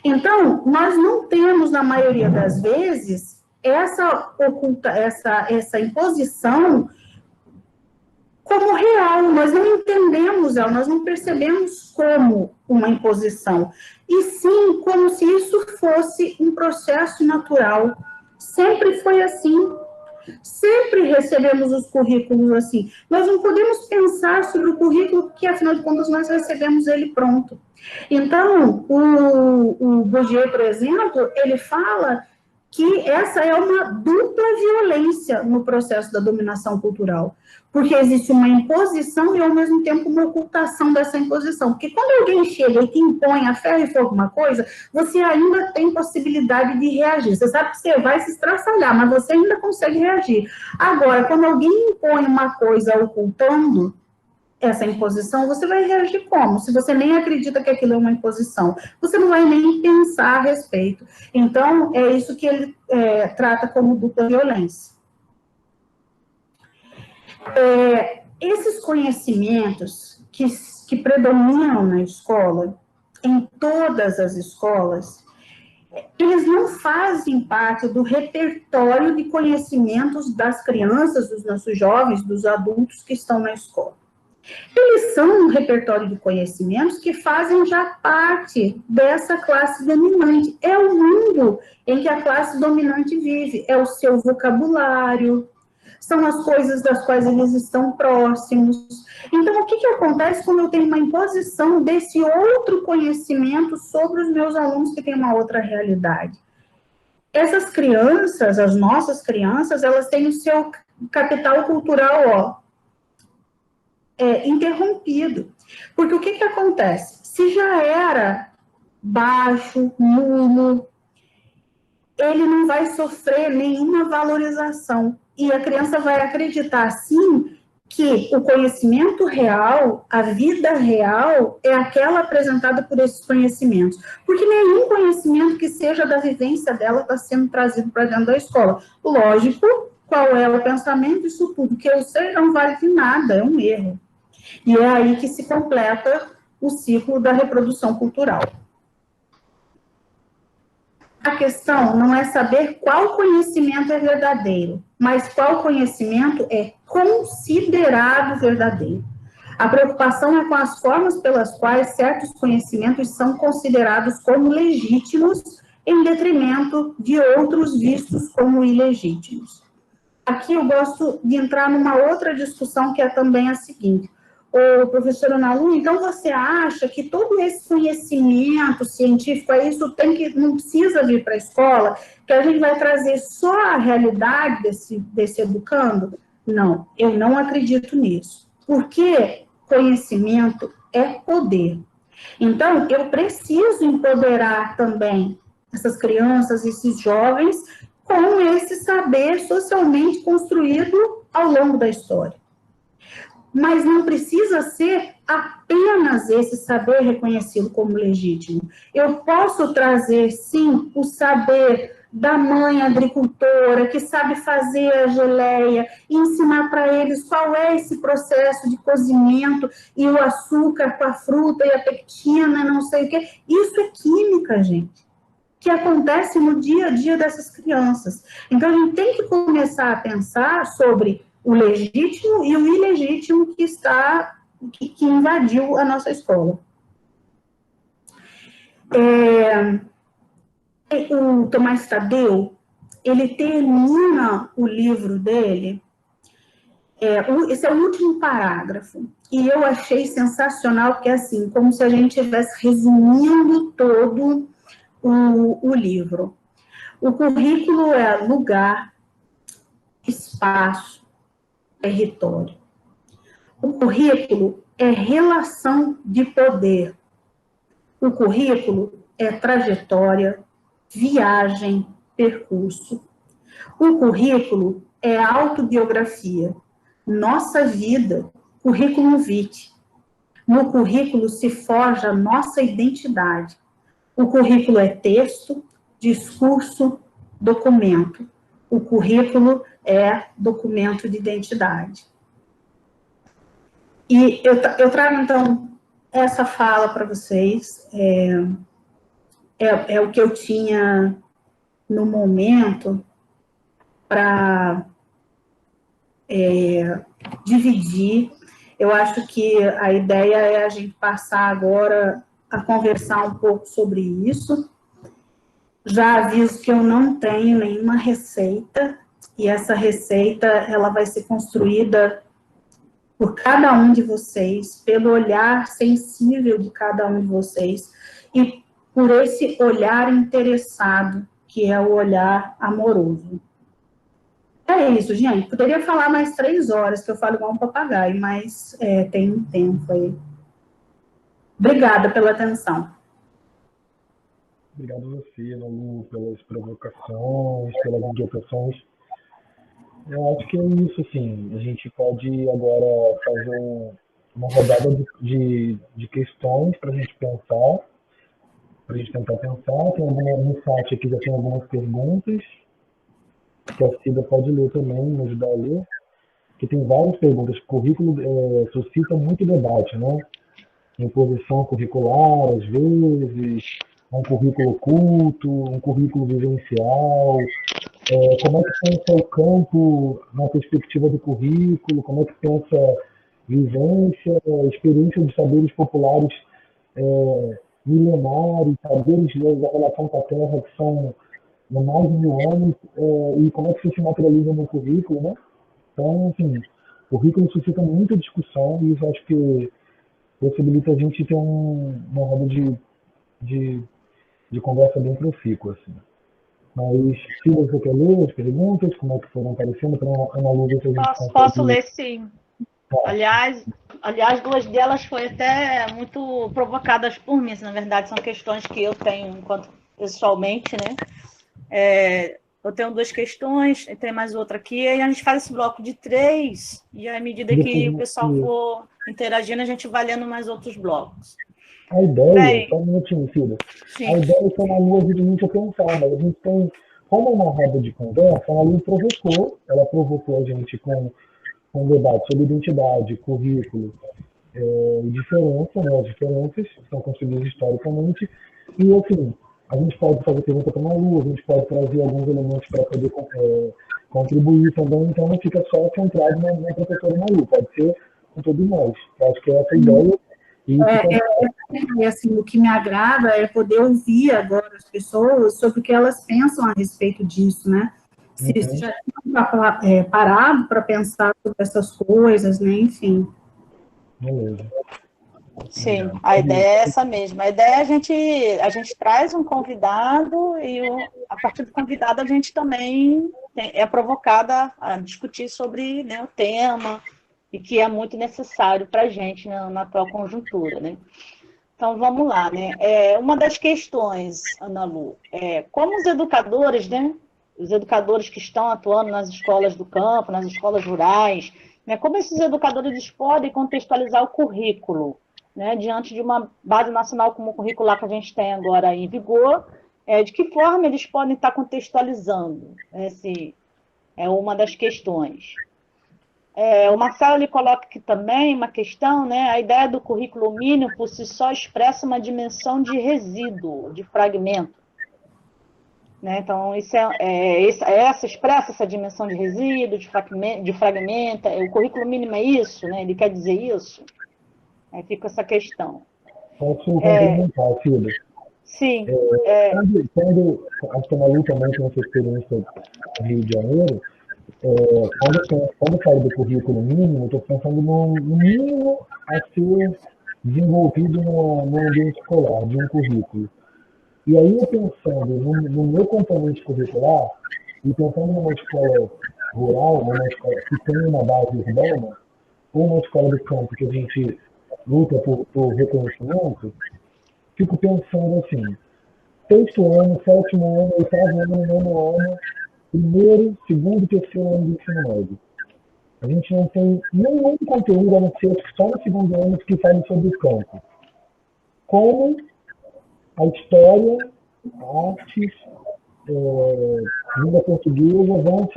Então, nós não temos, na maioria das vezes, essa imposição como real, nós não entendemos ela, nós não percebemos como uma imposição, e sim como se isso fosse um processo natural. Sempre foi assim, sempre recebemos os currículos assim. Nós não podemos pensar sobre o currículo, porque, afinal de contas, nós recebemos ele pronto. Então, o Bourdieu, por exemplo, ele fala que essa é uma dupla violência. violência no processo da dominação cultural, porque existe uma imposição e, ao mesmo tempo, uma ocultação dessa imposição. Porque quando alguém chega e te impõe a ferro e fogo uma coisa, você ainda tem possibilidade de reagir. Você sabe que você vai se estraçalhar, mas você ainda consegue reagir. Agora, quando alguém impõe uma coisa ocultando essa imposição, você vai reagir como? Se você nem acredita que aquilo é uma imposição, você não vai nem pensar a respeito. Então, é isso que ele trata como dupla violência. Esses conhecimentos que predominam na escola, em todas as escolas, eles não fazem parte do repertório de conhecimentos das crianças, dos nossos jovens, dos adultos que estão na escola. Eles são um repertório de conhecimentos que fazem já parte dessa classe dominante. É o mundo em que a classe dominante vive, é o seu vocabulário, são as coisas das quais eles estão próximos. Então, o que acontece quando eu tenho uma imposição desse outro conhecimento sobre os meus alunos que têm uma outra realidade? Essas crianças, as nossas crianças, elas têm o seu capital cultural, interrompido. Porque o que acontece? Se já era baixo, nulo, ele não vai sofrer nenhuma valorização. E a criança vai acreditar, sim, que o conhecimento real, a vida real, é aquela apresentada por esses conhecimentos. Porque nenhum conhecimento que seja da vivência dela está sendo trazido para dentro da escola. Lógico, qual é o pensamento? Isso tudo que eu sei não vale de nada, é um erro. E é aí que se completa o ciclo da reprodução cultural. A questão não é saber qual conhecimento é verdadeiro, mas qual conhecimento é considerado verdadeiro. A preocupação é com as formas pelas quais certos conhecimentos são considerados como legítimos, em detrimento de outros vistos como ilegítimos. Aqui eu gosto de entrar numa outra discussão que é também a seguinte. Ô, professor Analu, então você acha que todo esse conhecimento científico, isso não precisa vir para a escola, que a gente vai trazer só a realidade desse educando? Não, eu não acredito nisso. Porque conhecimento é poder. Então, eu preciso empoderar também essas crianças, esses jovens, com esse saber socialmente construído ao longo da história. Mas não precisa ser apenas esse saber reconhecido como legítimo. Eu posso trazer, sim, o saber da mãe agricultora, que sabe fazer a geleia, e ensinar para eles qual é esse processo de cozimento, e o açúcar com a fruta, e a pectina, não sei o quê. Isso é química, gente, que acontece no dia a dia dessas crianças. Então, a gente tem que começar a pensar sobre o legítimo e o ilegítimo que invadiu a nossa escola. O Tomás Tadeu, ele termina o livro dele, esse é o último parágrafo, e eu achei sensacional, porque é assim, como se a gente estivesse resumindo todo o livro. O currículo é lugar, espaço, território. O currículo é relação de poder. O currículo é trajetória, viagem, percurso. O currículo é autobiografia, nossa vida, currículo vitae. No currículo se forja nossa identidade. O currículo é texto, discurso, documento. O currículo é documento de identidade. E eu trago, então, essa fala para vocês. É o que eu tinha no momento para dividir. Eu acho que a ideia é a gente passar agora a conversar um pouco sobre isso. Já aviso que eu não tenho nenhuma receita, e essa receita ela vai ser construída por cada um de vocês, pelo olhar sensível de cada um de vocês, e por esse olhar interessado, que é o olhar amoroso. É é isso, gente. Poderia falar mais 3 horas, que eu falo igual um papagaio, mas tem um tempo aí. Obrigada pela atenção. Obrigado a você, Nalu, pelas provocações, pelas inquietações. Eu acho que é isso, sim. A gente pode agora fazer uma rodada de questões para a gente pensar, para a gente tentar pensar. Tem no site aqui já tem algumas perguntas, que a Cida pode ler também, me ajudar a ler, que tem várias perguntas. O currículo suscita muito debate, né? Imposição curricular, às vezes, um currículo oculto, um currículo vivencial, como é que pensa o campo na perspectiva do currículo, como é que pensa vivência, experiência de saberes populares milenares, saberes da relação com a terra que são há mais de 1000 anos, e como é que isso se materializa no currículo, né? Então, enfim, o currículo suscita muita discussão e isso acho que possibilita a gente ter uma roda de conversa bem profícua, assim. Mas, se você quer ler as perguntas, como é que foram aparecendo, para Ana Lu ver se a gente consegue... Posso ler, sim. Tá. Aliás, 2 delas foram até muito provocadas por mim. Na verdade, são questões que eu tenho enquanto pessoalmente, né? Eu tenho 2 questões, tem mais outra aqui, e a gente faz esse bloco de 3, e à medida que o pessoal for interagindo, a gente vai lendo mais outros blocos. A ideia, só um minutinho, Cida. Sim. A ideia é que a Ana Lu ajude a gente a pensar, mas a gente tem, como é uma roda de conversa, a Ana Lu provocou a gente com um debate sobre identidade, currículo e diferença, né? As diferenças que são construídas historicamente, e assim, a gente pode fazer pergunta para a Ana Lu, a gente pode trazer alguns elementos para poder contribuir também, então não fica só centrado na professora Ana Lu, pode ser com todos nós. Eu acho que essa é a ideia. Assim, o que me agrada é poder ouvir agora as pessoas sobre o que elas pensam a respeito disso, né? Se já tinham parado para pensar sobre essas coisas, né? Enfim. Beleza. Sim, a ideia é essa mesma. A ideia é a gente traz um convidado e a partir do convidado a gente também é provocada a discutir sobre, né, o tema, e que é muito necessário para a gente na atual conjuntura, né? Então, vamos lá, né? Uma das questões, Ana Lu, como os educadores, né? Os educadores que estão atuando nas escolas do campo, nas escolas rurais, né? Como esses educadores eles podem contextualizar o currículo, né? Diante de uma base nacional como o curricular que a gente tem agora em vigor, de que forma eles podem estar contextualizando? É uma das questões. O Marcelo ele coloca aqui também uma questão, né? A ideia do currículo mínimo por si só expressa uma dimensão de resíduo, de fragmento. Né? Então, essa expressa essa dimensão de resíduo, de fragmento. O currículo mínimo é isso, né? Ele quer dizer isso? Aí fica essa questão. Posso complementar, Cida? Sim. Quando a Ana Lu também tem essa experiência no Rio de Janeiro, quando eu falo do currículo mínimo, eu estou pensando no mínimo a ser desenvolvido no ambiente escolar, de um currículo. E aí, eu pensando no meu componente curricular, e pensando numa escola rural, numa escola que tem uma base urbana, ou uma escola do campo que a gente luta por reconhecimento, fico pensando assim, 6º ano, 7º ano, 8º ano, 9º ano, 1º, 2º e 3º ano do ensino médio. A gente não tem nenhum conteúdo a não ser só no 2º ano que fale sobre o campo. Como a história, a artes, língua portuguesa vão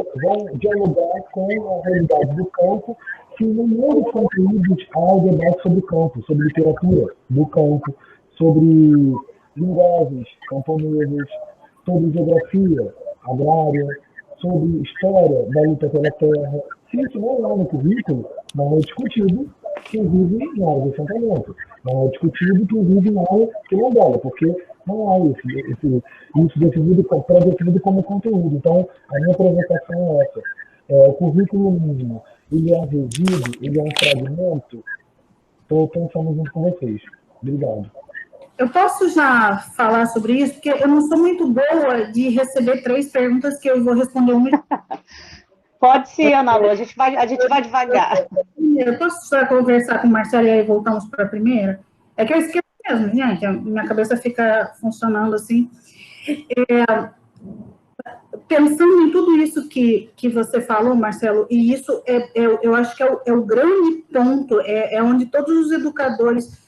dialogar com a realidade do campo, se no meio dos conteúdos há o debate sobre o campo, sobre literatura do campo, sobre linguagens camponesas, sobre geografia agrária, sobre história da luta pela terra. Se isso não é no currículo, não é discutido quem vive na área de assentamento. Não é discutido quem vive na área quilombola, porque não há isso definido como conteúdo. Então, a minha provocação é essa. O currículo mínimo, ele é um resíduo, ele é um fragmento. Estou pensando junto com vocês. Obrigado. Eu posso já falar sobre isso, porque eu não sou muito boa de receber 3 perguntas que eu vou responder uma. Pode ser, Ana Lu, a gente vai devagar. Eu posso só conversar com o Marcelo e aí voltamos para a primeira? É que eu esqueço mesmo, gente, a minha cabeça fica funcionando assim. Pensando em tudo isso que você falou, Marcelo, e isso eu acho que é o grande ponto, é onde todos os educadores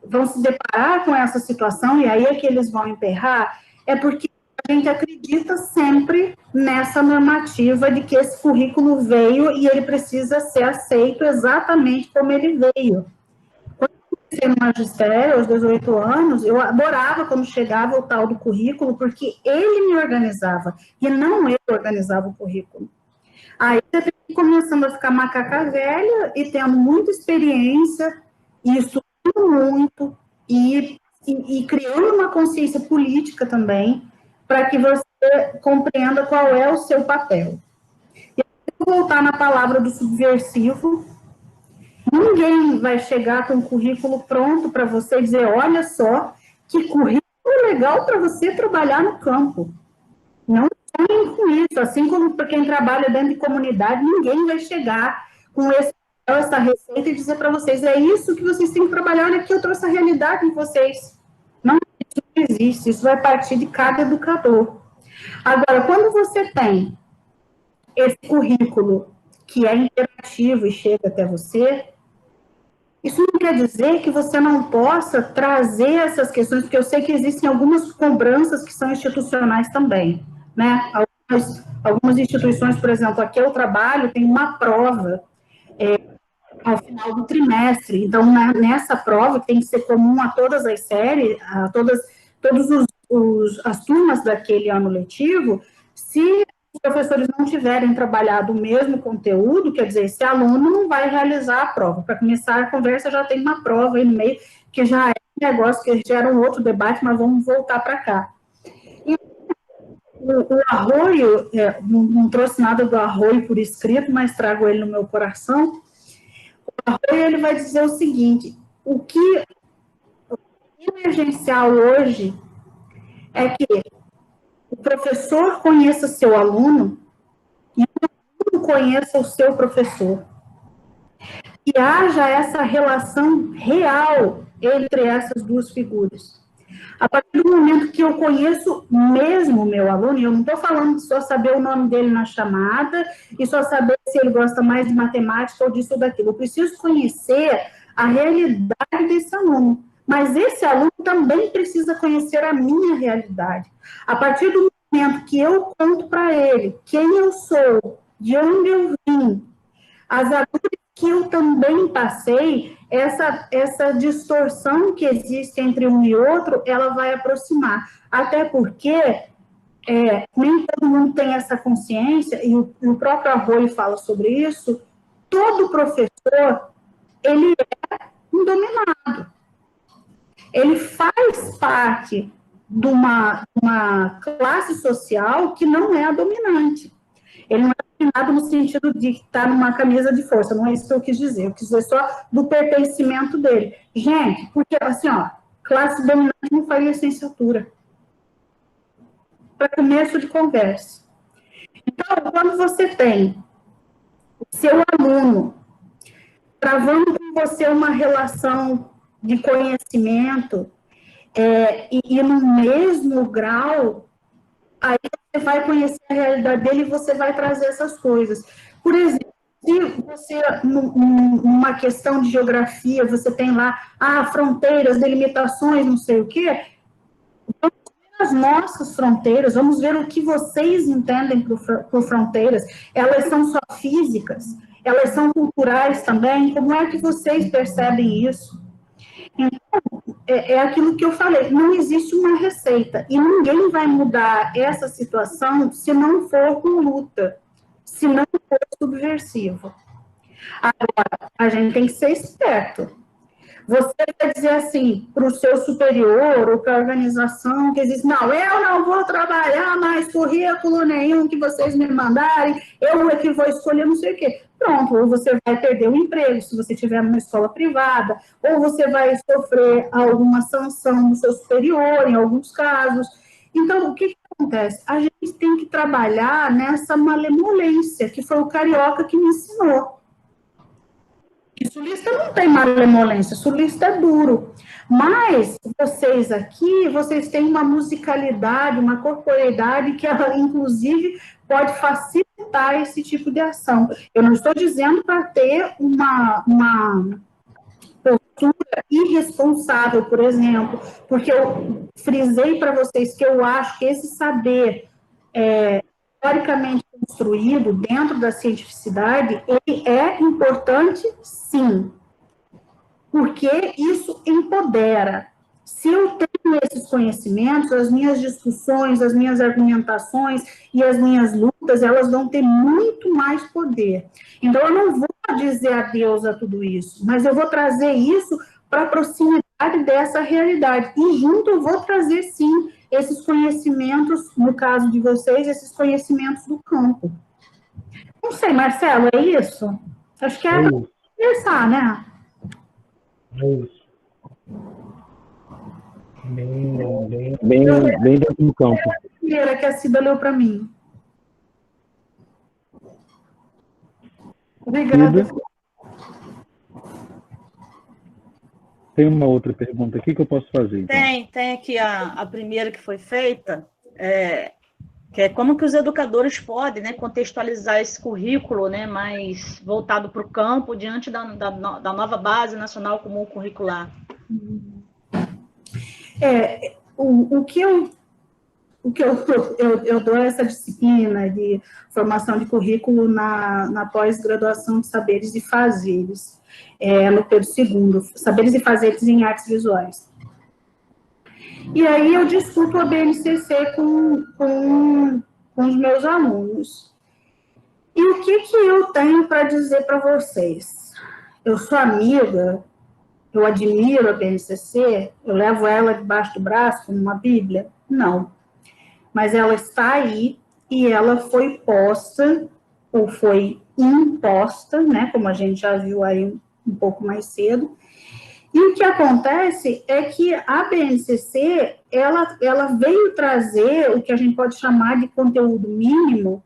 vão se deparar com essa situação, e aí é que eles vão emperrar, é porque a gente acredita sempre nessa normativa de que esse currículo veio e ele precisa ser aceito exatamente como ele veio. Quando eu comecei no magistério, aos 18 anos, eu adorava quando chegava o tal do currículo, porque ele me organizava, e não eu organizava o currículo. Aí você tem começando a ficar macaca velha e tendo muita experiência, e estudando muito, e criando uma consciência política também, para que você compreenda qual é o seu papel. E vou voltar na palavra do subversivo. Ninguém vai chegar com um currículo pronto para você dizer, olha só, que currículo legal para você trabalhar no campo. Não sonhem com isso, assim como para quem trabalha dentro de comunidade, ninguém vai chegar com essa receita e dizer para vocês, é isso que vocês têm que trabalhar, olha aqui, eu trouxe a realidade em vocês. Não, isso não existe, isso vai partir de cada educador. Agora, quando você tem esse currículo que é interativo e chega até você, isso não quer dizer que você não possa trazer essas questões, porque eu sei que existem algumas cobranças que são institucionais também, né? Algumas instituições, por exemplo, aqui eu trabalho, tem uma prova ao final do trimestre, então nessa prova, que tem que ser comum a todas as séries, a todas as turmas daquele ano letivo, se os professores não tiverem trabalhado o mesmo conteúdo, quer dizer, esse aluno não vai realizar a prova. Para começar a conversa, já tem uma prova aí no meio, que já é um negócio que gera um outro debate, mas vamos voltar para cá. E o Arroio, não trouxe nada do Arroio por escrito, mas trago ele no meu coração. O Arroio, ele vai dizer o seguinte, o que emergencial hoje é que o professor conheça seu aluno e o aluno conheça o seu professor. E haja essa relação real entre essas duas figuras. A partir do momento que eu conheço mesmo o meu aluno, e eu não estou falando de só saber o nome dele na chamada e só saber se ele gosta mais de matemática ou disso ou daquilo. Eu preciso conhecer a realidade desse aluno. Mas esse aluno também precisa conhecer a minha realidade. A partir do momento que eu conto para ele quem eu sou, de onde eu vim, as agruras que eu também passei, essa distorção que existe entre um e outro, ela vai aproximar. Até porque nem todo mundo tem essa consciência, e o próprio Arroio fala sobre isso, todo professor, ele é um dominado. Ele faz parte de uma classe social que não é a dominante. Ele não é dominado no sentido de estar numa camisa de força, não é isso que eu quis dizer. Eu quis dizer só do pertencimento dele. Gente, porque assim, ó, classe dominante não faria licenciatura. Para começo de conversa. Então, quando você tem o seu aluno travando com você uma relação de conhecimento e no mesmo grau, aí você vai conhecer a realidade dele e você vai trazer essas coisas. Por exemplo, se você, numa questão de geografia, você tem lá, fronteiras, delimitações, não sei o quê, vamos ver as nossas fronteiras, vamos ver o que vocês entendem por fronteiras. Elas são só físicas, elas são culturais também, como é que vocês percebem isso? Então, é aquilo que eu falei, não existe uma receita, e ninguém vai mudar essa situação se não for com luta, se não for subversivo. Agora, a gente tem que ser esperto. Você vai dizer assim, para o seu superior ou para a organização que existe, não, eu não vou trabalhar mais currículo nenhum que vocês me mandarem, eu é que vou escolher não sei o quê. Pronto, ou você vai perder o emprego se você estiver numa escola privada, ou você vai sofrer alguma sanção do seu superior, em alguns casos. Então, o que acontece? A gente tem que trabalhar nessa malemolência, que foi o carioca que me ensinou. E sulista não tem malemolência, sulista é duro. Mas vocês aqui, vocês têm uma musicalidade, uma corporeidade que, inclusive, pode facilitar esse tipo de ação. Eu não estou dizendo para ter uma postura irresponsável, por exemplo, porque eu frisei para vocês que eu acho que esse saber historicamente construído dentro da cientificidade, ele é importante, sim, porque isso empodera. Se eu tenho esses conhecimentos, as minhas discussões, as minhas argumentações e as minhas lutas, elas vão ter muito mais poder. Então, eu não vou dizer adeus a tudo isso, mas eu vou trazer isso para a proximidade dessa realidade. E junto eu vou trazer, sim, esses conhecimentos, no caso de vocês, esses conhecimentos do campo. Não sei, Marcelo, é isso? Acho que é para conversar, né? É isso. Bem dentro do campo. É a primeira que a Cida leu para mim. Obrigada. Cida. Tem uma outra pergunta aqui que eu posso fazer. Então. Tem aqui a primeira que foi feita, que é como que os educadores podem, né, contextualizar esse currículo, né, mais voltado para o campo, diante da nova base nacional comum curricular. O que eu dou essa disciplina de formação de currículo na pós-graduação de Saberes e Fazeres, no Pedro II, Saberes e Fazeres em Artes Visuais. E aí eu discuto a BNCC com os meus alunos. E o que eu tenho para dizer para vocês? Eu sou amiga, eu admiro a BNCC, eu levo ela debaixo do braço como uma bíblia? Não. Mas ela está aí e ela foi posta, ou foi imposta, né, como a gente já viu aí um pouco mais cedo. E o que acontece é que a BNCC, ela veio trazer o que a gente pode chamar de conteúdo mínimo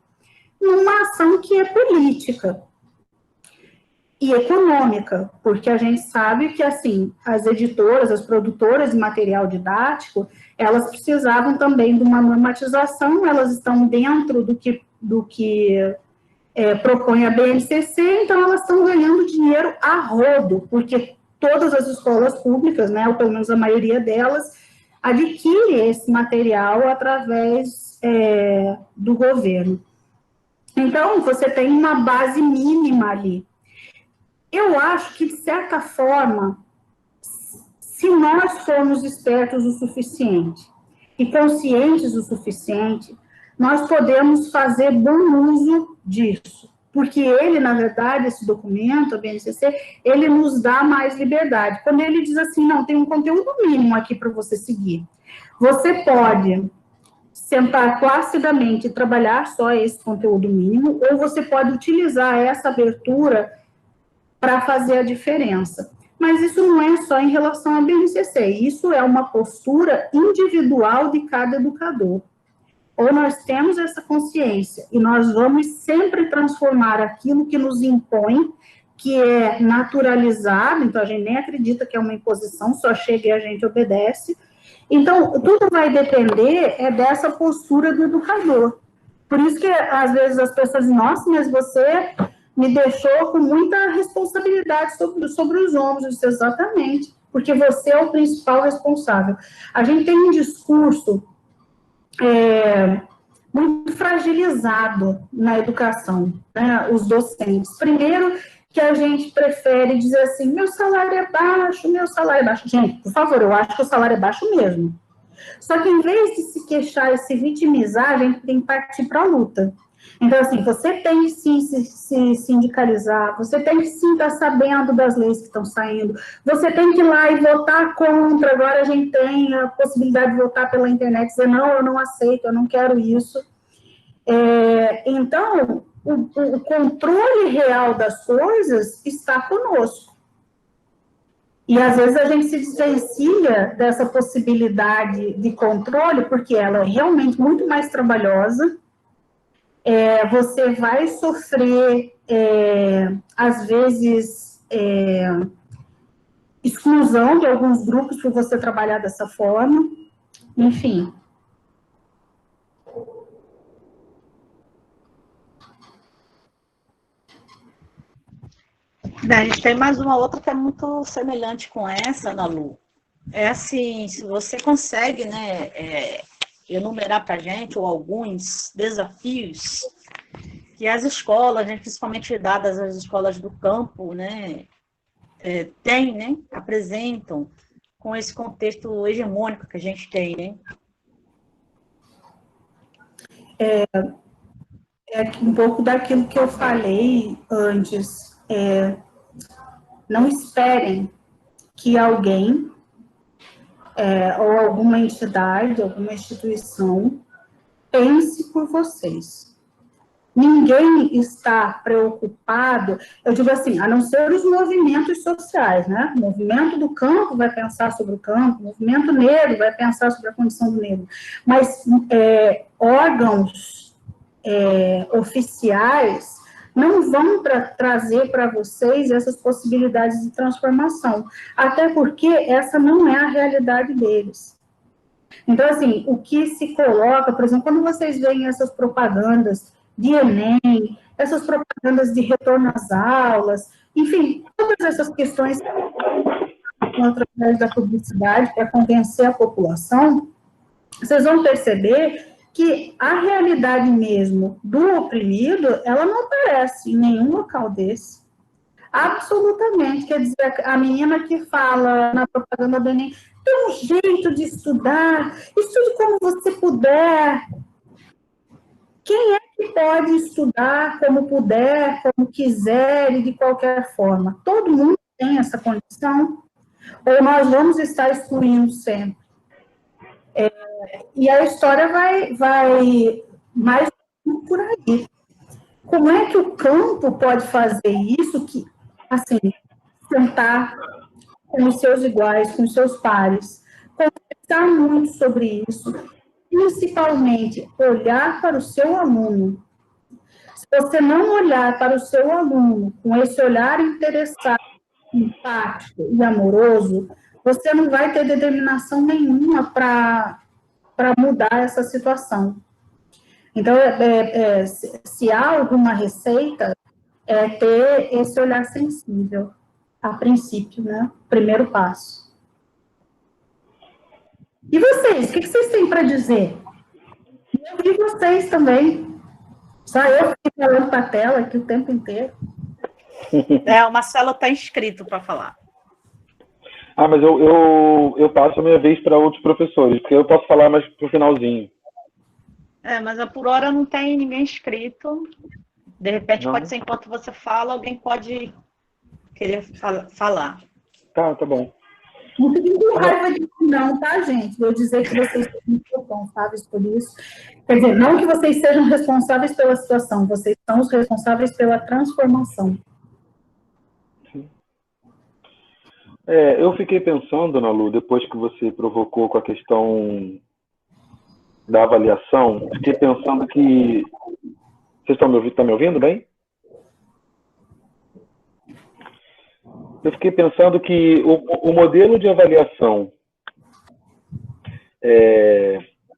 numa ação que é política e econômica, porque a gente sabe que, assim, as editoras, as produtoras de material didático, elas precisavam também de uma normatização, elas estão dentro do que propõe a BNCC, então elas estão ganhando dinheiro a rodo, porque todas as escolas públicas, né, ou pelo menos a maioria delas, adquire esse material através do governo. Então, você tem uma base mínima ali. Eu acho que, de certa forma, se nós formos espertos o suficiente e conscientes o suficiente, nós podemos fazer bom uso disso. Porque ele, na verdade, esse documento, a BNCC, ele nos dá mais liberdade. Quando ele diz assim, não, tem um conteúdo mínimo aqui para você seguir. Você pode sentar placidamente e trabalhar só esse conteúdo mínimo, ou você pode utilizar essa abertura para fazer a diferença. Mas isso não é só em relação à BNCC, isso é uma postura individual de cada educador. Ou nós temos essa consciência e nós vamos sempre transformar aquilo que nos impõe, que é naturalizado, então a gente nem acredita que é uma imposição, só chega e a gente obedece. Então, tudo vai depender dessa postura do educador. Por isso que, às vezes, as pessoas dizem, nossa, mas você me deixou com muita responsabilidade sobre os ombros. Eu disse, exatamente, porque você é o principal responsável. A gente tem um discurso muito fragilizado na educação, né, os docentes. Primeiro, que a gente prefere dizer assim, meu salário é baixo, meu salário é baixo. Gente, por favor, eu acho que o salário é baixo mesmo. Só que, em vez de se queixar e se vitimizar, a gente tem que partir para a luta. Então, assim, você tem que sim se sindicalizar, você tem que sim estar sabendo das leis que estão saindo, você tem que ir lá e votar contra. Agora a gente tem a possibilidade de votar pela internet, dizer, não, eu não aceito, eu não quero isso. Então, o controle real das coisas está conosco. E, às vezes, a gente se desvencilha dessa possibilidade de controle, porque ela é realmente muito mais trabalhosa. Você vai sofrer, às vezes, exclusão de alguns grupos por você trabalhar dessa forma. Enfim. A gente tem mais uma outra que é muito semelhante com essa, Ana Lu. É assim, se você consegue, né, enumerar para a gente ou alguns desafios que as escolas, né, principalmente dadas as escolas do campo, né, têm, né, apresentam com esse contexto hegemônico que a gente tem, né? Um pouco daquilo que eu falei antes. Não esperem que alguém ou alguma entidade, alguma instituição pense por vocês. Ninguém está preocupado, eu digo assim, a não ser os movimentos sociais, né? O movimento do campo vai pensar sobre o campo, o movimento negro vai pensar sobre a condição do negro, mas órgãos oficiais não vão trazer para vocês essas possibilidades de transformação, até porque essa não é a realidade deles. Então, assim, o que se coloca, por exemplo, quando vocês veem essas propagandas de Enem, essas propagandas de retorno às aulas, enfim, todas essas questões através da publicidade para convencer a população, vocês vão perceber que a realidade mesmo do oprimido, ela não aparece em nenhum local desse. Absolutamente. Quer dizer, a menina que fala na propaganda do Enem, tem um jeito de estudar, estude como você puder. Quem é que pode estudar como puder, como quiser e de qualquer forma? Todo mundo tem essa condição? Ou nós vamos estar excluindo sempre? E a história vai mais por aí. Como é que o campo pode fazer isso? Que, assim, sentar com os seus iguais, com os seus pares, conversar muito sobre isso, principalmente olhar para o seu aluno. Se você não olhar para o seu aluno com esse olhar interessado, empático e amoroso, você não vai ter determinação nenhuma para mudar essa situação. Então, se há alguma receita, é ter esse olhar sensível, a princípio, né? Primeiro passo. E vocês, o que vocês têm para dizer? Eu vi vocês também. Só eu fiquei falando para a tela aqui o tempo inteiro. O Marcelo está inscrito para falar. Mas eu passo a minha vez para outros professores, porque eu posso falar mais pro finalzinho. Mas por hora não tem ninguém inscrito. De repente, não. Pode ser enquanto você fala, alguém pode querer falar. Tá bom. Não fiquem com raiva de não, tá, gente? Vou dizer que vocês são responsáveis por isso. Quer dizer, não que vocês sejam responsáveis pela situação, vocês são os responsáveis pela transformação. Eu fiquei pensando, Ana Lu, depois que você provocou com a questão da avaliação, fiquei pensando que... Vocês estão me ouvindo bem? Eu fiquei pensando que o modelo de avaliação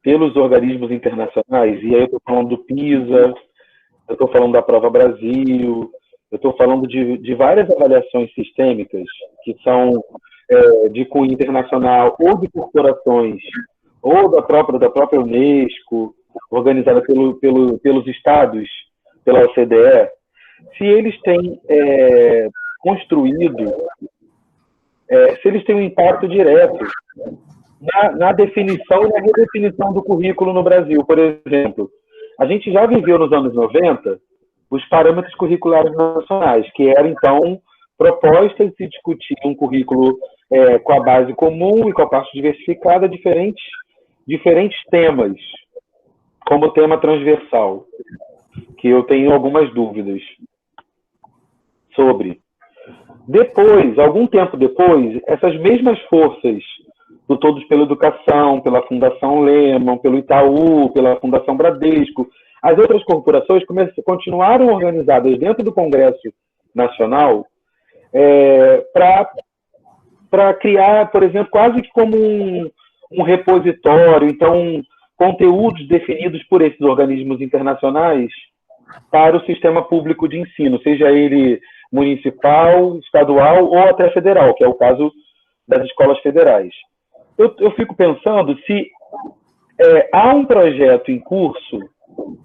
pelos organismos internacionais, e aí eu estou falando do PISA, eu estou falando da Prova Brasil, eu estou falando de várias avaliações sistêmicas que são de cunho internacional ou de corporações, ou da própria Unesco, organizada pelos estados, pela OCDE, se eles têm construído, se eles têm um impacto direto na definição e na redefinição do currículo no Brasil. Por exemplo, a gente já viveu nos anos 90 os parâmetros curriculares nacionais, que eram, então, propostas de discutir um currículo com a base comum e com a parte diversificada, diferentes temas, como o tema transversal, que eu tenho algumas dúvidas sobre. Depois, algum tempo depois, essas mesmas forças do Todos pela Educação, pela Fundação Lehman, pelo Itaú, pela Fundação Bradesco, as outras corporações continuaram organizadas dentro do Congresso Nacional para criar, por exemplo, quase que como um repositório, então, conteúdos definidos por esses organismos internacionais para o sistema público de ensino, seja ele municipal, estadual ou até federal, que é o caso das escolas federais. Eu fico pensando se há um projeto em curso,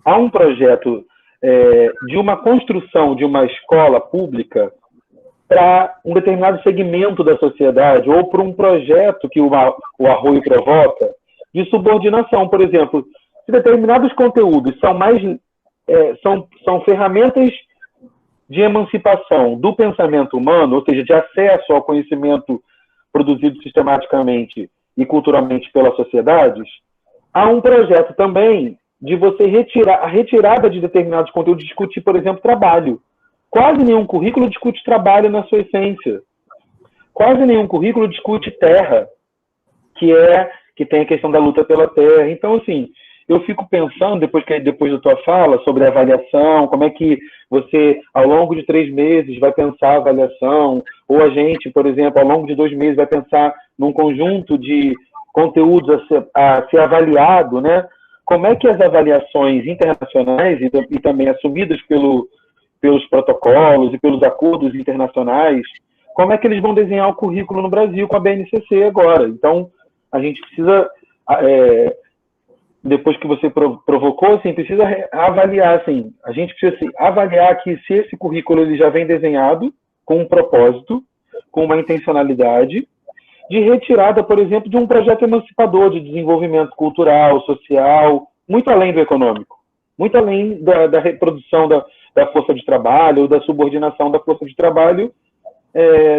há um projeto de uma construção de uma escola pública para um determinado segmento da sociedade ou para um projeto que o Arroio provoca de subordinação. Por exemplo, se determinados conteúdos são ferramentas de emancipação do pensamento humano, ou seja, de acesso ao conhecimento produzido sistematicamente e culturalmente pelas sociedades, há um projeto também de você a retirada de determinados conteúdos, discutir, por exemplo, trabalho. Quase nenhum currículo discute trabalho na sua essência. Quase nenhum currículo discute terra, que tem a questão da luta pela terra. Então, assim, eu fico pensando, depois da tua fala, sobre a avaliação, como é que você, ao longo de 3 meses, vai pensar a avaliação, ou a gente, por exemplo, ao longo de 2 meses, vai pensar num conjunto de conteúdos a ser avaliado, né? Como é que as avaliações internacionais e também assumidas pelos protocolos e pelos acordos internacionais, como é que eles vão desenhar o currículo no Brasil com a BNCC agora? Então, a gente precisa, depois que você provocou, assim, precisa avaliar, assim, a gente precisa avaliar que se esse currículo ele já vem desenhado com um propósito, com uma intencionalidade, de retirada, por exemplo, de um projeto emancipador de desenvolvimento cultural, social, muito além do econômico, muito além da reprodução da força de trabalho ou da subordinação da força de trabalho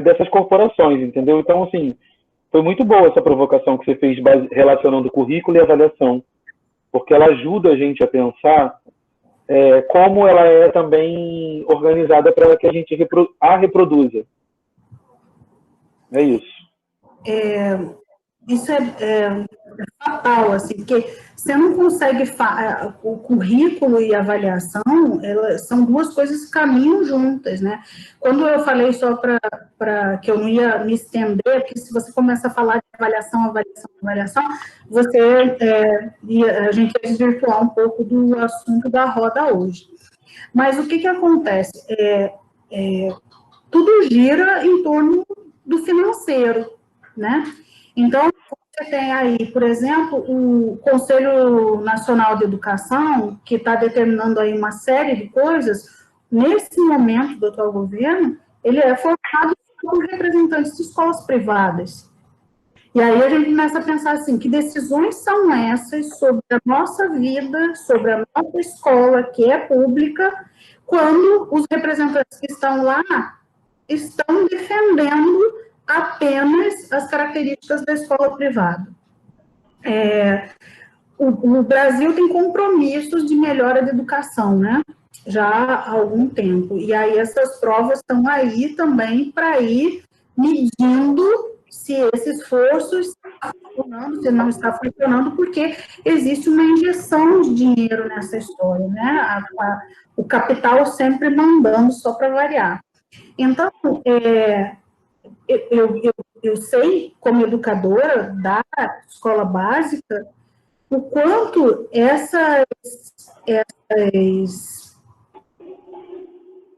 dessas corporações, entendeu? Então, assim, foi muito boa essa provocação que você fez relacionando currículo e avaliação, porque ela ajuda a gente a pensar como ela é também organizada para que a gente a reproduza. É isso. Isso é fatal, assim, porque você não consegue... O currículo e a avaliação, são duas coisas que caminham juntas, né? Quando eu falei só para que eu não ia me estender, porque se você começa a falar de avaliação, a gente ia desvirtuar um pouco do assunto da roda hoje. Mas o que acontece? Tudo gira em torno do financeiro, né? Então, você tem aí, por exemplo, o Conselho Nacional de Educação, que está determinando aí uma série de coisas. Nesse momento do atual governo, ele é formado por representantes de escolas privadas. E aí a gente começa a pensar assim, que decisões são essas sobre a nossa vida, sobre a nossa escola, que é pública, quando os representantes que estão lá estão defendendo apenas as características da escola privada. O Brasil tem compromissos de melhora da educação, né? Já há algum tempo. E aí essas provas estão aí também para ir medindo se esse esforço está funcionando, se não está funcionando, porque existe uma injeção de dinheiro nessa história, né? O capital sempre mandando, só para variar. Então, eu sei, como educadora da escola básica, o quanto essas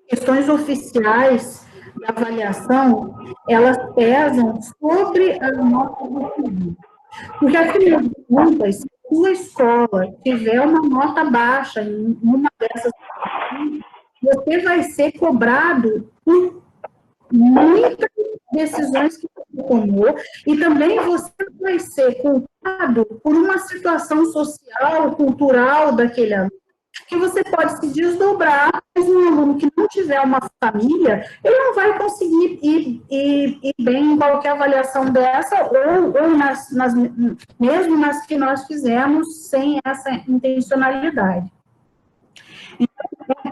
questões oficiais da avaliação, elas pesam sobre as notas do estudo. Porque, afinal de contas, se a sua escola tiver uma nota baixa em uma dessas, você vai ser cobrado por muitas decisões que você tomou, e também você vai ser culpado por uma situação social, cultural daquele aluno, que você pode se desdobrar, mas um aluno que não tiver uma família, ele não vai conseguir ir bem em qualquer avaliação dessa, ou mesmo nas que nós fizemos sem essa intencionalidade. Então,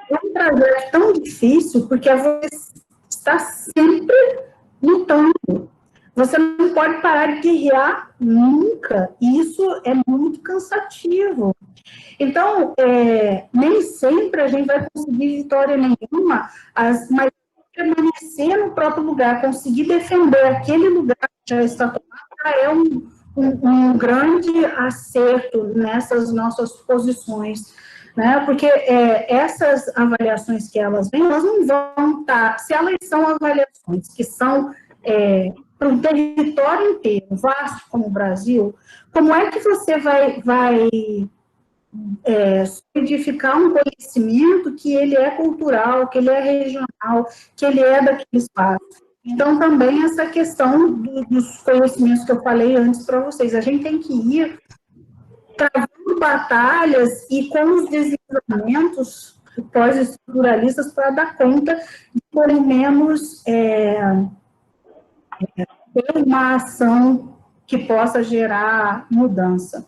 é um trajeto tão difícil, porque você está sempre lutando. Você não pode parar de guerrear nunca. Isso é muito cansativo. Então, nem sempre a gente vai conseguir vitória nenhuma, mas permanecer no próprio lugar, conseguir defender aquele lugar que já está tomado, é um grande acerto nessas nossas posições, né? Porque essas avaliações que elas vêm, elas não vão estar, se elas são avaliações que são para um território inteiro, vasto como o Brasil, como é que você vai solidificar um conhecimento que ele é cultural, que ele é regional, que ele é daquele espaço? Então, também essa questão dos conhecimentos que eu falei antes para vocês, a gente tem que ir travando batalhas e com os desenvolvimentos pós-estruturalistas para dar conta de, pelo menos, ter uma ação que possa gerar mudança.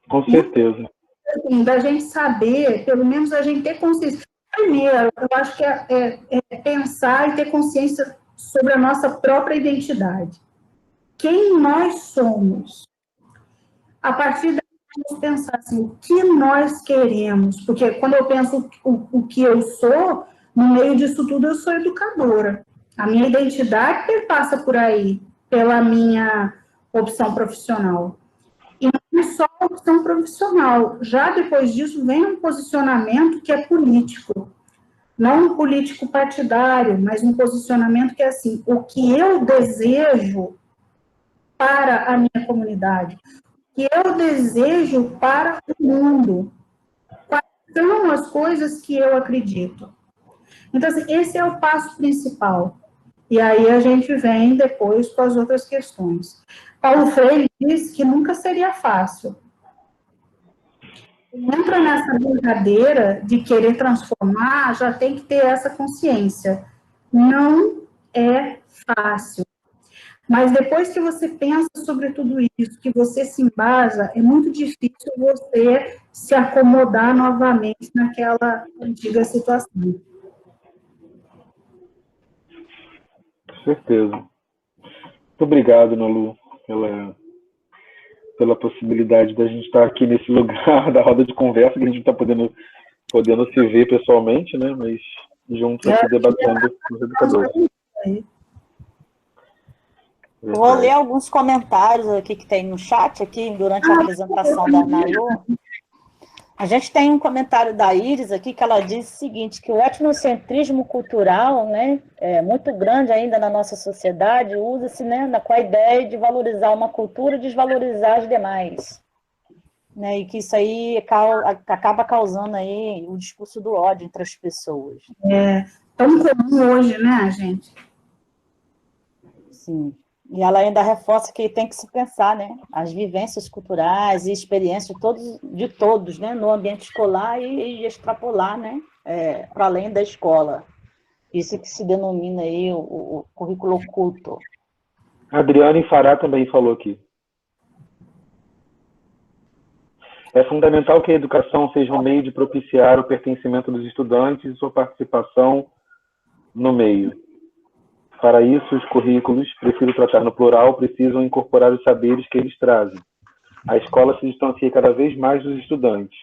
Com certeza. Assim, da gente saber, pelo menos a gente ter consciência. Primeiro, eu acho que é pensar e ter consciência sobre a nossa própria identidade. Quem nós somos? A partir daí, vamos pensar assim, o que nós queremos? Porque quando eu penso o que eu sou, no meio disso tudo eu sou educadora. A minha identidade perpassa por aí, pela minha opção profissional. E não só a opção profissional. Já depois disso vem um posicionamento que é político. Não um político partidário, mas um posicionamento que é assim, o que eu desejo para a minha comunidade, o que eu desejo para o mundo. Quais são as coisas que eu acredito? Então, assim, esse é o passo principal. E aí a gente vem depois com as outras questões. Paulo Freire disse que nunca seria fácil. Entra nessa brincadeira de querer transformar, já tem que ter essa consciência. Não é fácil. Mas depois que você pensa sobre tudo isso, que você se embasa, é muito difícil você se acomodar novamente naquela antiga situação. Com certeza. Muito obrigado, Nalu, pela possibilidade da gente estar aqui nesse lugar da roda de conversa, que a gente não está podendo se ver pessoalmente, né? Mas juntos aqui debatendo com os educadores. Vou ler alguns comentários aqui que tem no chat aqui durante a apresentação da Nalu. A gente tem um comentário da Iris aqui que ela diz o seguinte, que o etnocentrismo cultural, né, é muito grande ainda na nossa sociedade, usa-se, né, com a ideia de valorizar uma cultura e desvalorizar as demais. Né, e que isso aí acaba causando aí o discurso do ódio entre as pessoas. É tão comum hoje, né, gente? Sim. E ela ainda reforça que tem que se pensar, né, as vivências culturais e experiências de todos, né, no ambiente escolar e extrapolar, né, para além da escola. Isso que se denomina aí o currículo oculto. A Adriane Fará também falou aqui. É fundamental que a educação seja um meio de propiciar o pertencimento dos estudantes e sua participação no meio. Para isso, os currículos, prefiro tratar no plural, precisam incorporar os saberes que eles trazem. A escola se distancia cada vez mais dos estudantes.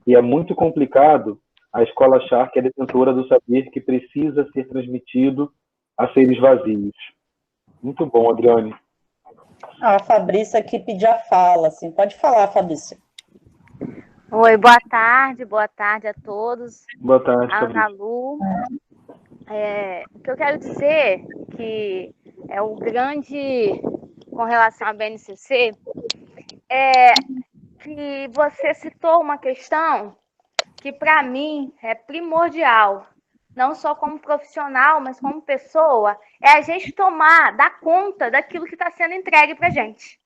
E é muito complicado a escola achar que é detentora do saber que precisa ser transmitido a seres vazios. Muito bom, Adriane. A Fabrícia aqui pediu a fala, assim. Pode falar, Fabrícia. Oi, boa tarde a todos. Boa tarde, a Fabrícia. Nalu. O que eu quero dizer que é o grande com relação à BNCC é que você citou uma questão que para mim é primordial, não só como profissional, mas como pessoa, é a gente dar conta daquilo que está sendo entregue para a gente,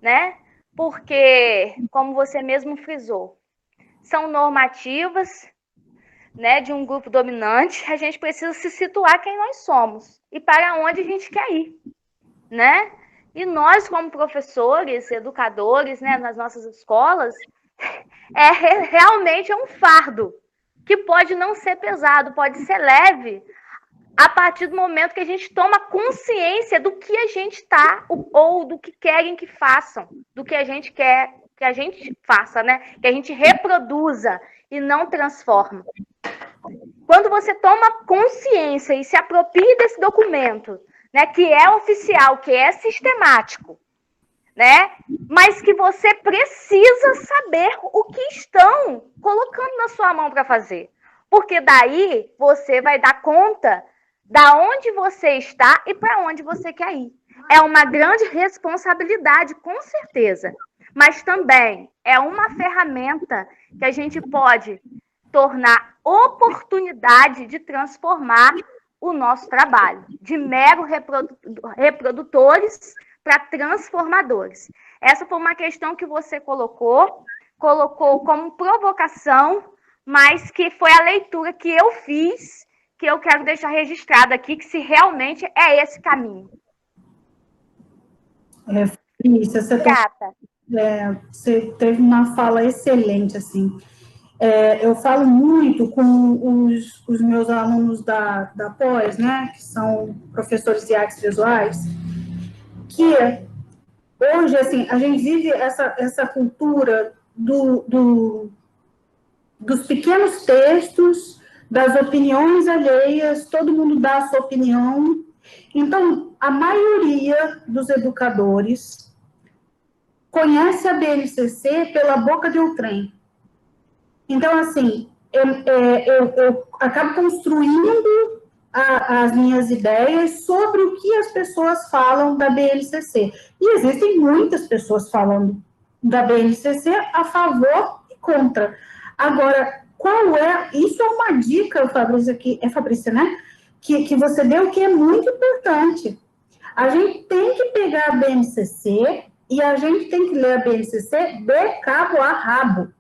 né? Porque, como você mesmo frisou, são normativas, né, de um grupo dominante, a gente precisa se situar quem nós somos e para onde a gente quer ir, né? E nós, como professores, educadores, né, nas nossas escolas, realmente é um fardo que pode não ser pesado, pode ser leve a partir do momento que a gente toma consciência do que a gente está, ou do que querem que façam, do que a gente quer que a gente faça, né? Que a gente reproduza e não transforma. Quando você toma consciência e se apropria desse documento, né, que é oficial, que é sistemático, né, mas que você precisa saber o que estão colocando na sua mão para fazer. Porque daí você vai dar conta da onde você está e para onde você quer ir. É uma grande responsabilidade, com certeza, mas também é uma ferramenta que a gente pode tornar oportunidade de transformar o nosso trabalho, de mero reprodutores para transformadores. Essa foi uma questão que você colocou como provocação, mas que foi a leitura que eu fiz, que eu quero deixar registrado aqui, que se realmente é esse caminho. Felícia, você teve uma fala excelente, assim. Eu falo muito com os meus alunos da pós, né, que são professores de artes visuais, que hoje, assim, a gente vive essa cultura dos pequenos textos, das opiniões alheias, todo mundo dá a sua opinião. Então, a maioria dos educadores conhece a BNCC pela boca de outrem. Então, assim, eu acabo construindo as minhas ideias sobre o que as pessoas falam da BNCC. E existem muitas pessoas falando da BNCC a favor e contra. Agora, isso é uma dica, Fabrícia, né? Que você deu, que é muito importante. A gente tem que pegar a BNCC e a gente tem que ler a BNCC de cabo a rabo.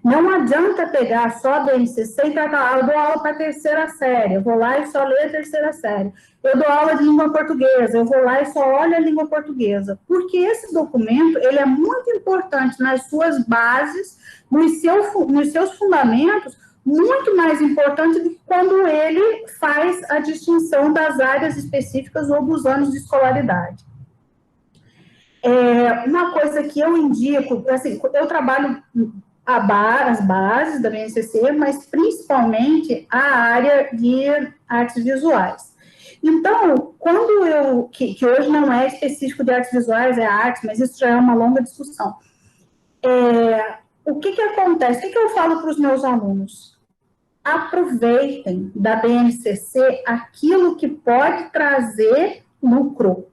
Não adianta pegar só a BNCC e tratar, eu dou aula para a terceira série, eu vou lá e só leio a terceira série. Eu dou aula de língua portuguesa, eu vou lá e só olho a língua portuguesa. Porque esse documento, ele é muito importante nas suas bases, nos seus fundamentos, muito mais importante do que quando ele faz a distinção das áreas específicas ou dos anos de escolaridade. Uma coisa que eu indico, assim, eu trabalho as bases da BNCC, mas principalmente a área de artes visuais. Então, que hoje não é específico de artes visuais, é arte, mas isso já é uma longa discussão. O que acontece? O que eu falo para os meus alunos? Aproveitem da BNCC aquilo que pode trazer lucro.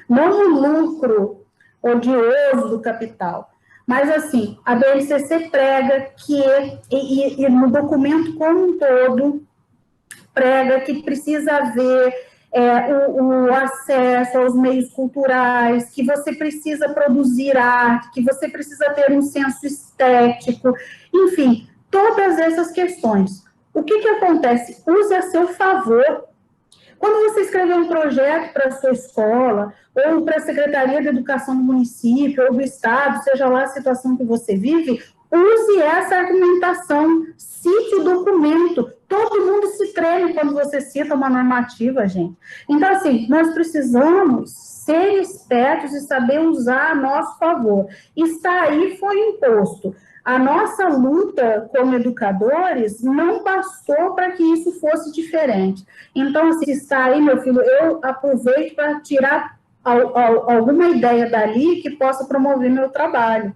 Não o lucro odioso do capital, mas, assim, a BNCC prega e no documento como um todo, prega que precisa haver o acesso aos meios culturais, que você precisa produzir arte, que você precisa ter um senso estético, enfim, todas essas questões. O que acontece? Use a seu favor. Quando você escrever um projeto para a sua escola, ou para a Secretaria de Educação do município, ou do Estado, seja lá a situação que você vive, use essa argumentação, cite o documento. Todo mundo se treme quando você cita uma normativa, gente. Então, assim, nós precisamos ser espertos e saber usar a nosso favor. Está aí, foi imposto. A nossa luta como educadores não bastou para que isso fosse diferente. Então, se está aí, meu filho, eu aproveito para tirar alguma ideia dali que possa promover meu trabalho.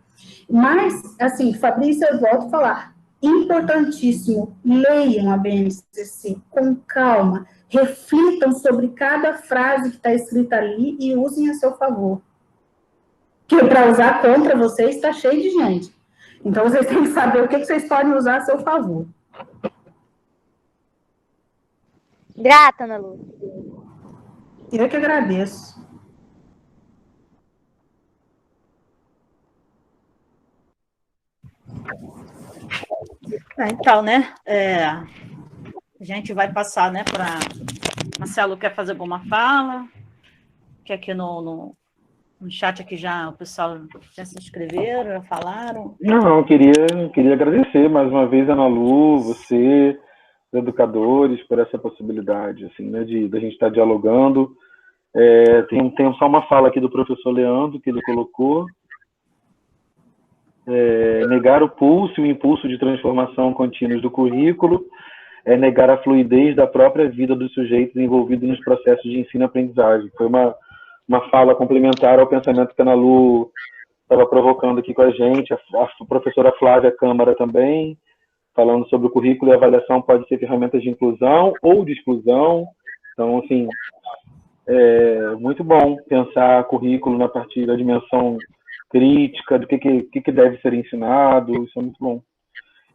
Mas, assim, Fabrícia, eu volto a falar, importantíssimo, leiam a BNCC com calma, reflitam sobre cada frase que está escrita ali e usem a seu favor. Que para usar contra vocês está cheio de gente. Então, vocês têm que saber o que vocês podem usar a seu favor. Grata, Ana Lu. Eu que agradeço. Então, né, a gente vai passar, né, para... Marcelo quer fazer alguma fala? Que aqui no chat aqui já o pessoal já se inscreveram, já falaram. Não, eu queria agradecer mais uma vez, Ana Lu, você, educadores por essa possibilidade, assim, né, de a gente estar dialogando. Tem só uma fala aqui do professor Leandro, que ele colocou. Negar o pulso e o impulso de transformação contínuos do currículo é negar a fluidez da própria vida dos sujeitos envolvidos nos processos de ensino-aprendizagem. Foi uma fala complementar ao pensamento que a Ana Lu estava provocando aqui com a gente, a professora Flávia Câmara também, falando sobre o currículo e a avaliação pode ser ferramentas de inclusão ou de exclusão. Então, assim, é muito bom pensar currículo na partir da dimensão crítica, do que deve ser ensinado, isso é muito bom.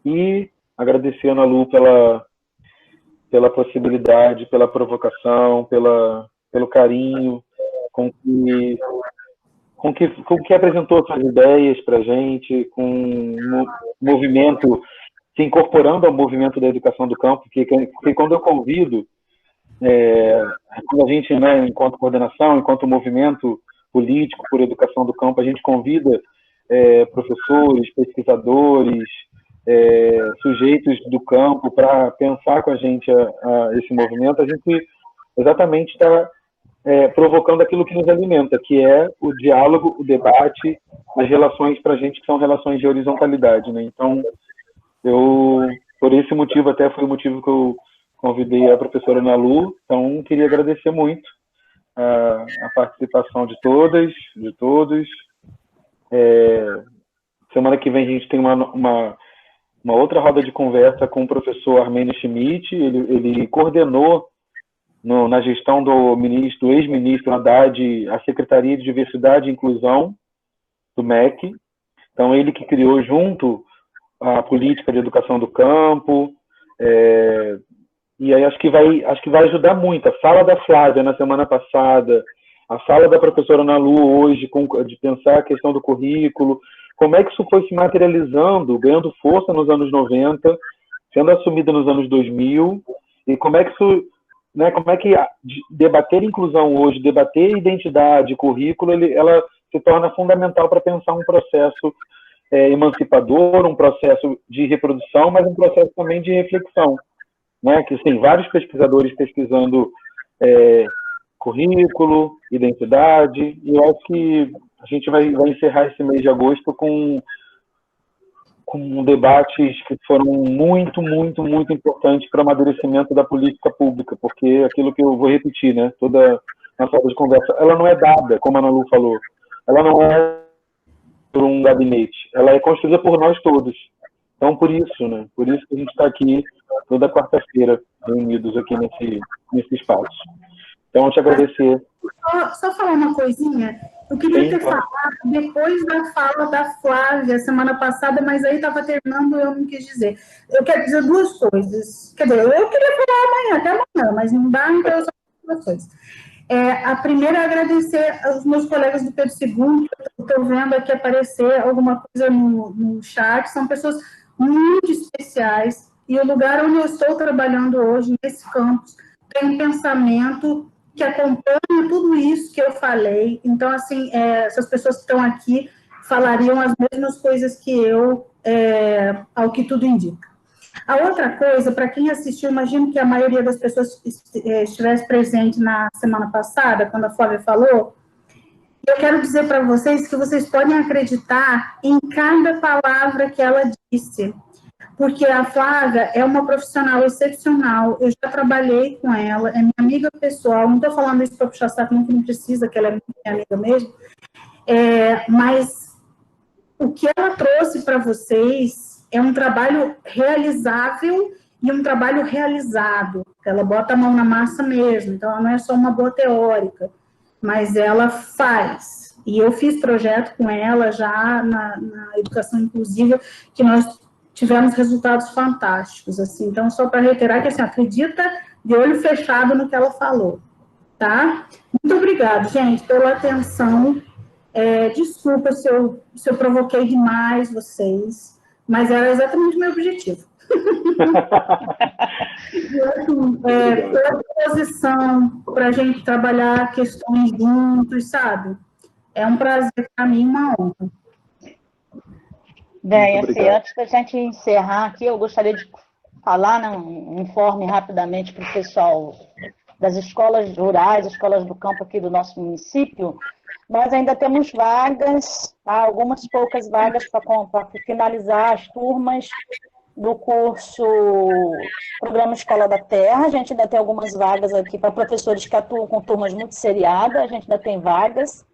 E agradecer a Ana Lu pela possibilidade, pela provocação, pelo carinho com que apresentou suas ideias para a gente, com um movimento, se incorporando ao movimento da educação do campo, porque quando eu convido, quando a gente, né, enquanto coordenação, enquanto movimento político por educação do campo, a gente convida professores, pesquisadores, sujeitos do campo para pensar com a gente esse movimento, a gente exatamente está provocando aquilo que nos alimenta, que é o diálogo, o debate, as relações para a gente que são relações de horizontalidade, né? Então, por esse motivo, até foi o motivo que eu convidei a professora Ana Lu, então queria agradecer muito a participação de todas, de todos. Semana que vem a gente tem uma outra roda de conversa com o professor Armênio Schmidt. Ele coordenou na gestão do ex-ministro Haddad a Secretaria de Diversidade e Inclusão do MEC. Então, ele que criou junto a política de educação do campo. E aí acho que vai ajudar muito. A fala da Flávia na semana passada, a fala da professora Ana Lu hoje, de pensar a questão do currículo, como é que isso foi se materializando, ganhando força nos anos 90, sendo assumido nos anos 2000, e como é que isso, né, como é que debater inclusão hoje, debater identidade, currículo, ela se torna fundamental para pensar um processo emancipador, um processo de reprodução, mas um processo também de reflexão, né, que tem vários pesquisadores pesquisando currículo, identidade, e eu acho que a gente vai encerrar esse mês de agosto com debates que foram muito, muito, muito importantes para o amadurecimento da política pública, porque aquilo que eu vou repetir, né, toda a sala de conversa, ela não é dada, como a Ana Lu falou, ela não é por um gabinete, ela é construída por nós todos. Então, por isso, né, por isso que a gente está aqui toda quarta-feira, reunidos aqui nesse espaço. Então, eu te agradecer. Só falar uma coisinha. Eu queria ter falado depois da fala da Flávia, semana passada, mas aí estava terminando e eu não quis dizer. Eu quero dizer duas coisas. Quer dizer, eu queria falar até amanhã, mas não dá, então eu só digo duas coisas. A primeira é agradecer aos meus colegas do Pedro II, que eu estou vendo aqui aparecer alguma coisa no chat, são pessoas muito especiais, e o lugar onde eu estou trabalhando hoje, nesse campus, tem um pensamento que acompanha tudo isso que eu falei. Então, assim, essas pessoas que estão aqui falariam as mesmas coisas que eu, ao que tudo indica. A outra coisa, para quem assistiu, imagino que a maioria das pessoas estivesse presente na semana passada, quando a Flávia falou, eu quero dizer para vocês que vocês podem acreditar em cada palavra que ela disse, porque a Flávia é uma profissional excepcional, eu já trabalhei com ela, é minha amiga pessoal, não estou falando isso para puxar saco, não precisa, que ela é minha amiga mesmo, mas o que ela trouxe para vocês é um trabalho realizável e um trabalho realizado, ela bota a mão na massa mesmo, então ela não é só uma boa teórica, mas ela faz, e eu fiz projeto com ela já na educação inclusiva, que nós tivemos resultados fantásticos, assim, então, só para reiterar que, assim, acredita de olho fechado no que ela falou, tá? Muito obrigada, gente, pela atenção, desculpa se eu provoquei demais vocês, mas era exatamente o meu objetivo. Toda disposição para a gente trabalhar questões juntos, sabe? É um prazer para mim, uma honra. Bem, assim, antes da gente encerrar aqui, eu gostaria de falar, né, um informe rapidamente para o pessoal das escolas rurais, escolas do campo aqui do nosso município. Nós ainda temos vagas, tá? Algumas poucas vagas para finalizar as turmas do curso Programa Escola da Terra. A gente ainda tem algumas vagas aqui para professores que atuam com turmas muito seriadas, a gente ainda tem vagas.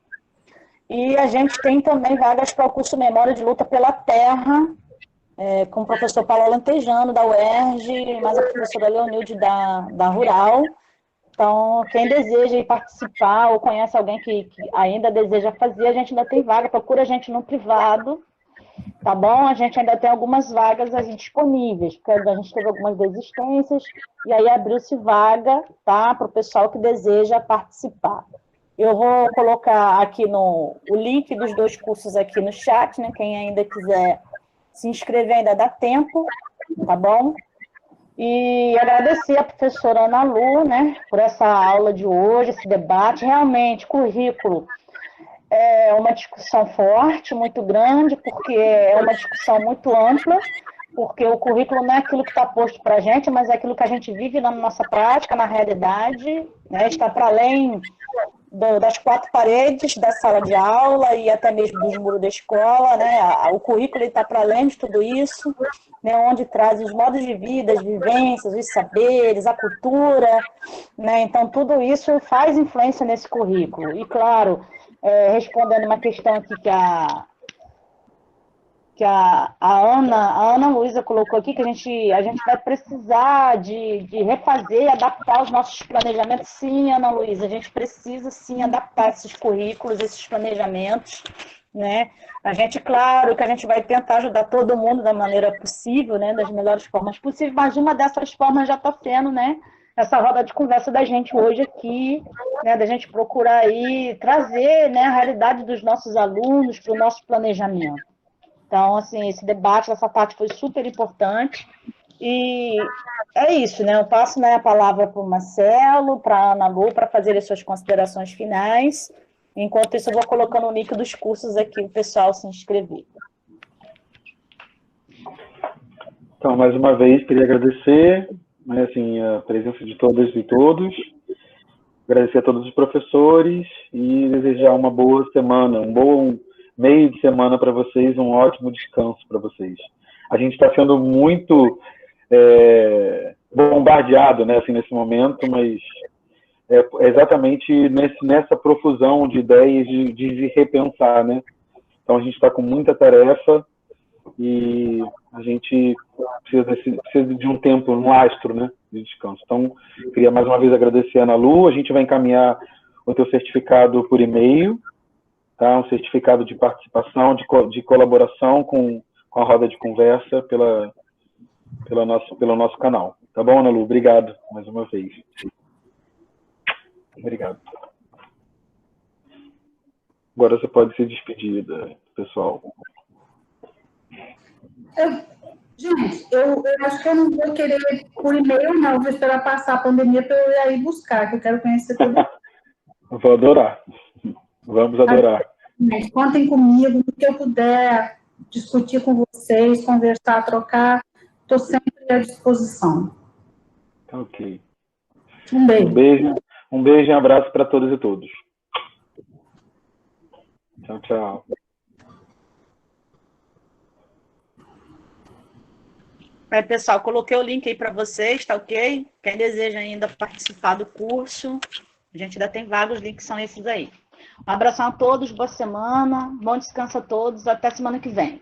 E a gente tem também vagas para o curso Memória de Luta pela Terra, com o professor Paulo Alentejano, da UERJ, mais a professora Leonilde, da Rural. Então, quem deseja ir participar ou conhece alguém que ainda deseja fazer, a gente ainda tem vaga, procura a gente no privado, tá bom? A gente ainda tem algumas vagas disponíveis, porque a gente teve algumas desistências, e aí abriu-se vaga, tá? Para o pessoal que deseja participar. Eu vou colocar aqui o link dos 2 cursos aqui no chat, né? Quem ainda quiser se inscrever ainda dá tempo, tá bom? E agradecer a professora Ana Lu, né, por essa aula de hoje, esse debate. Realmente, currículo é uma discussão forte, muito grande, porque é uma discussão muito ampla, porque o currículo não é aquilo que está posto para a gente, mas é aquilo que a gente vive na nossa prática, na realidade, né, está para além das 4 paredes da sala de aula e até mesmo dos muros da escola, né? O currículo está para além de tudo isso, né? Onde traz os modos de vida, as vivências, os saberes, a cultura, né? Então, tudo isso faz influência nesse currículo. E, claro, respondendo uma questão aqui que a Ana Luísa colocou aqui, que a gente vai precisar de refazer e adaptar os nossos planejamentos. Sim, Ana Luísa, a gente precisa, sim, adaptar esses currículos, esses planejamentos, né? A gente, claro, que a gente vai tentar ajudar todo mundo da maneira possível, né? Das melhores formas possíveis, mas uma dessas formas já está sendo, né? Essa roda de conversa da gente hoje aqui, né? Da gente procurar aí trazer, né, a realidade dos nossos alunos para o nosso planejamento. Então, assim, esse debate, essa parte foi super importante. E é isso, né? Eu passo, né, a palavra para o Marcelo, para a Ana Lu, para fazer as suas considerações finais. Enquanto isso, eu vou colocando o link dos cursos aqui, o pessoal se inscrever. Então, mais uma vez, queria agradecer, né, assim, a presença de todas e todos. Agradecer a todos os professores e desejar uma boa semana, um bom meio de semana para vocês, um ótimo descanso para vocês. A gente está sendo muito bombardeado, né, assim, nesse momento, mas é exatamente nessa profusão de ideias de repensar, né? Então a gente está com muita tarefa e a gente precisa de um tempo, um lastro, né, de descanso. Então, queria mais uma vez agradecer a Ana Lu. A gente vai encaminhar o teu certificado por e-mail, tá? Um certificado de participação, de colaboração com a roda de conversa pelo nosso canal. Tá bom, Ana Lu? Obrigado mais uma vez. Obrigado. Agora você pode se despedir, pessoal. Gente, eu acho que eu não vou querer por e-mail, não. Vou esperar passar a pandemia para eu ir aí buscar, que eu quero conhecer todo mundo. Vou adorar. Vamos adorar. Contem comigo, no que eu puder discutir com vocês, conversar, trocar. Estou sempre à disposição. Ok. Um beijo. Um beijo e um abraço para todas e todos. Tchau, tchau. Pessoal, coloquei o link aí para vocês, tá ok? Quem deseja ainda participar do curso, a gente ainda tem vários links, são esses aí. Um abração a todos, boa semana, bom descanso a todos, até semana que vem.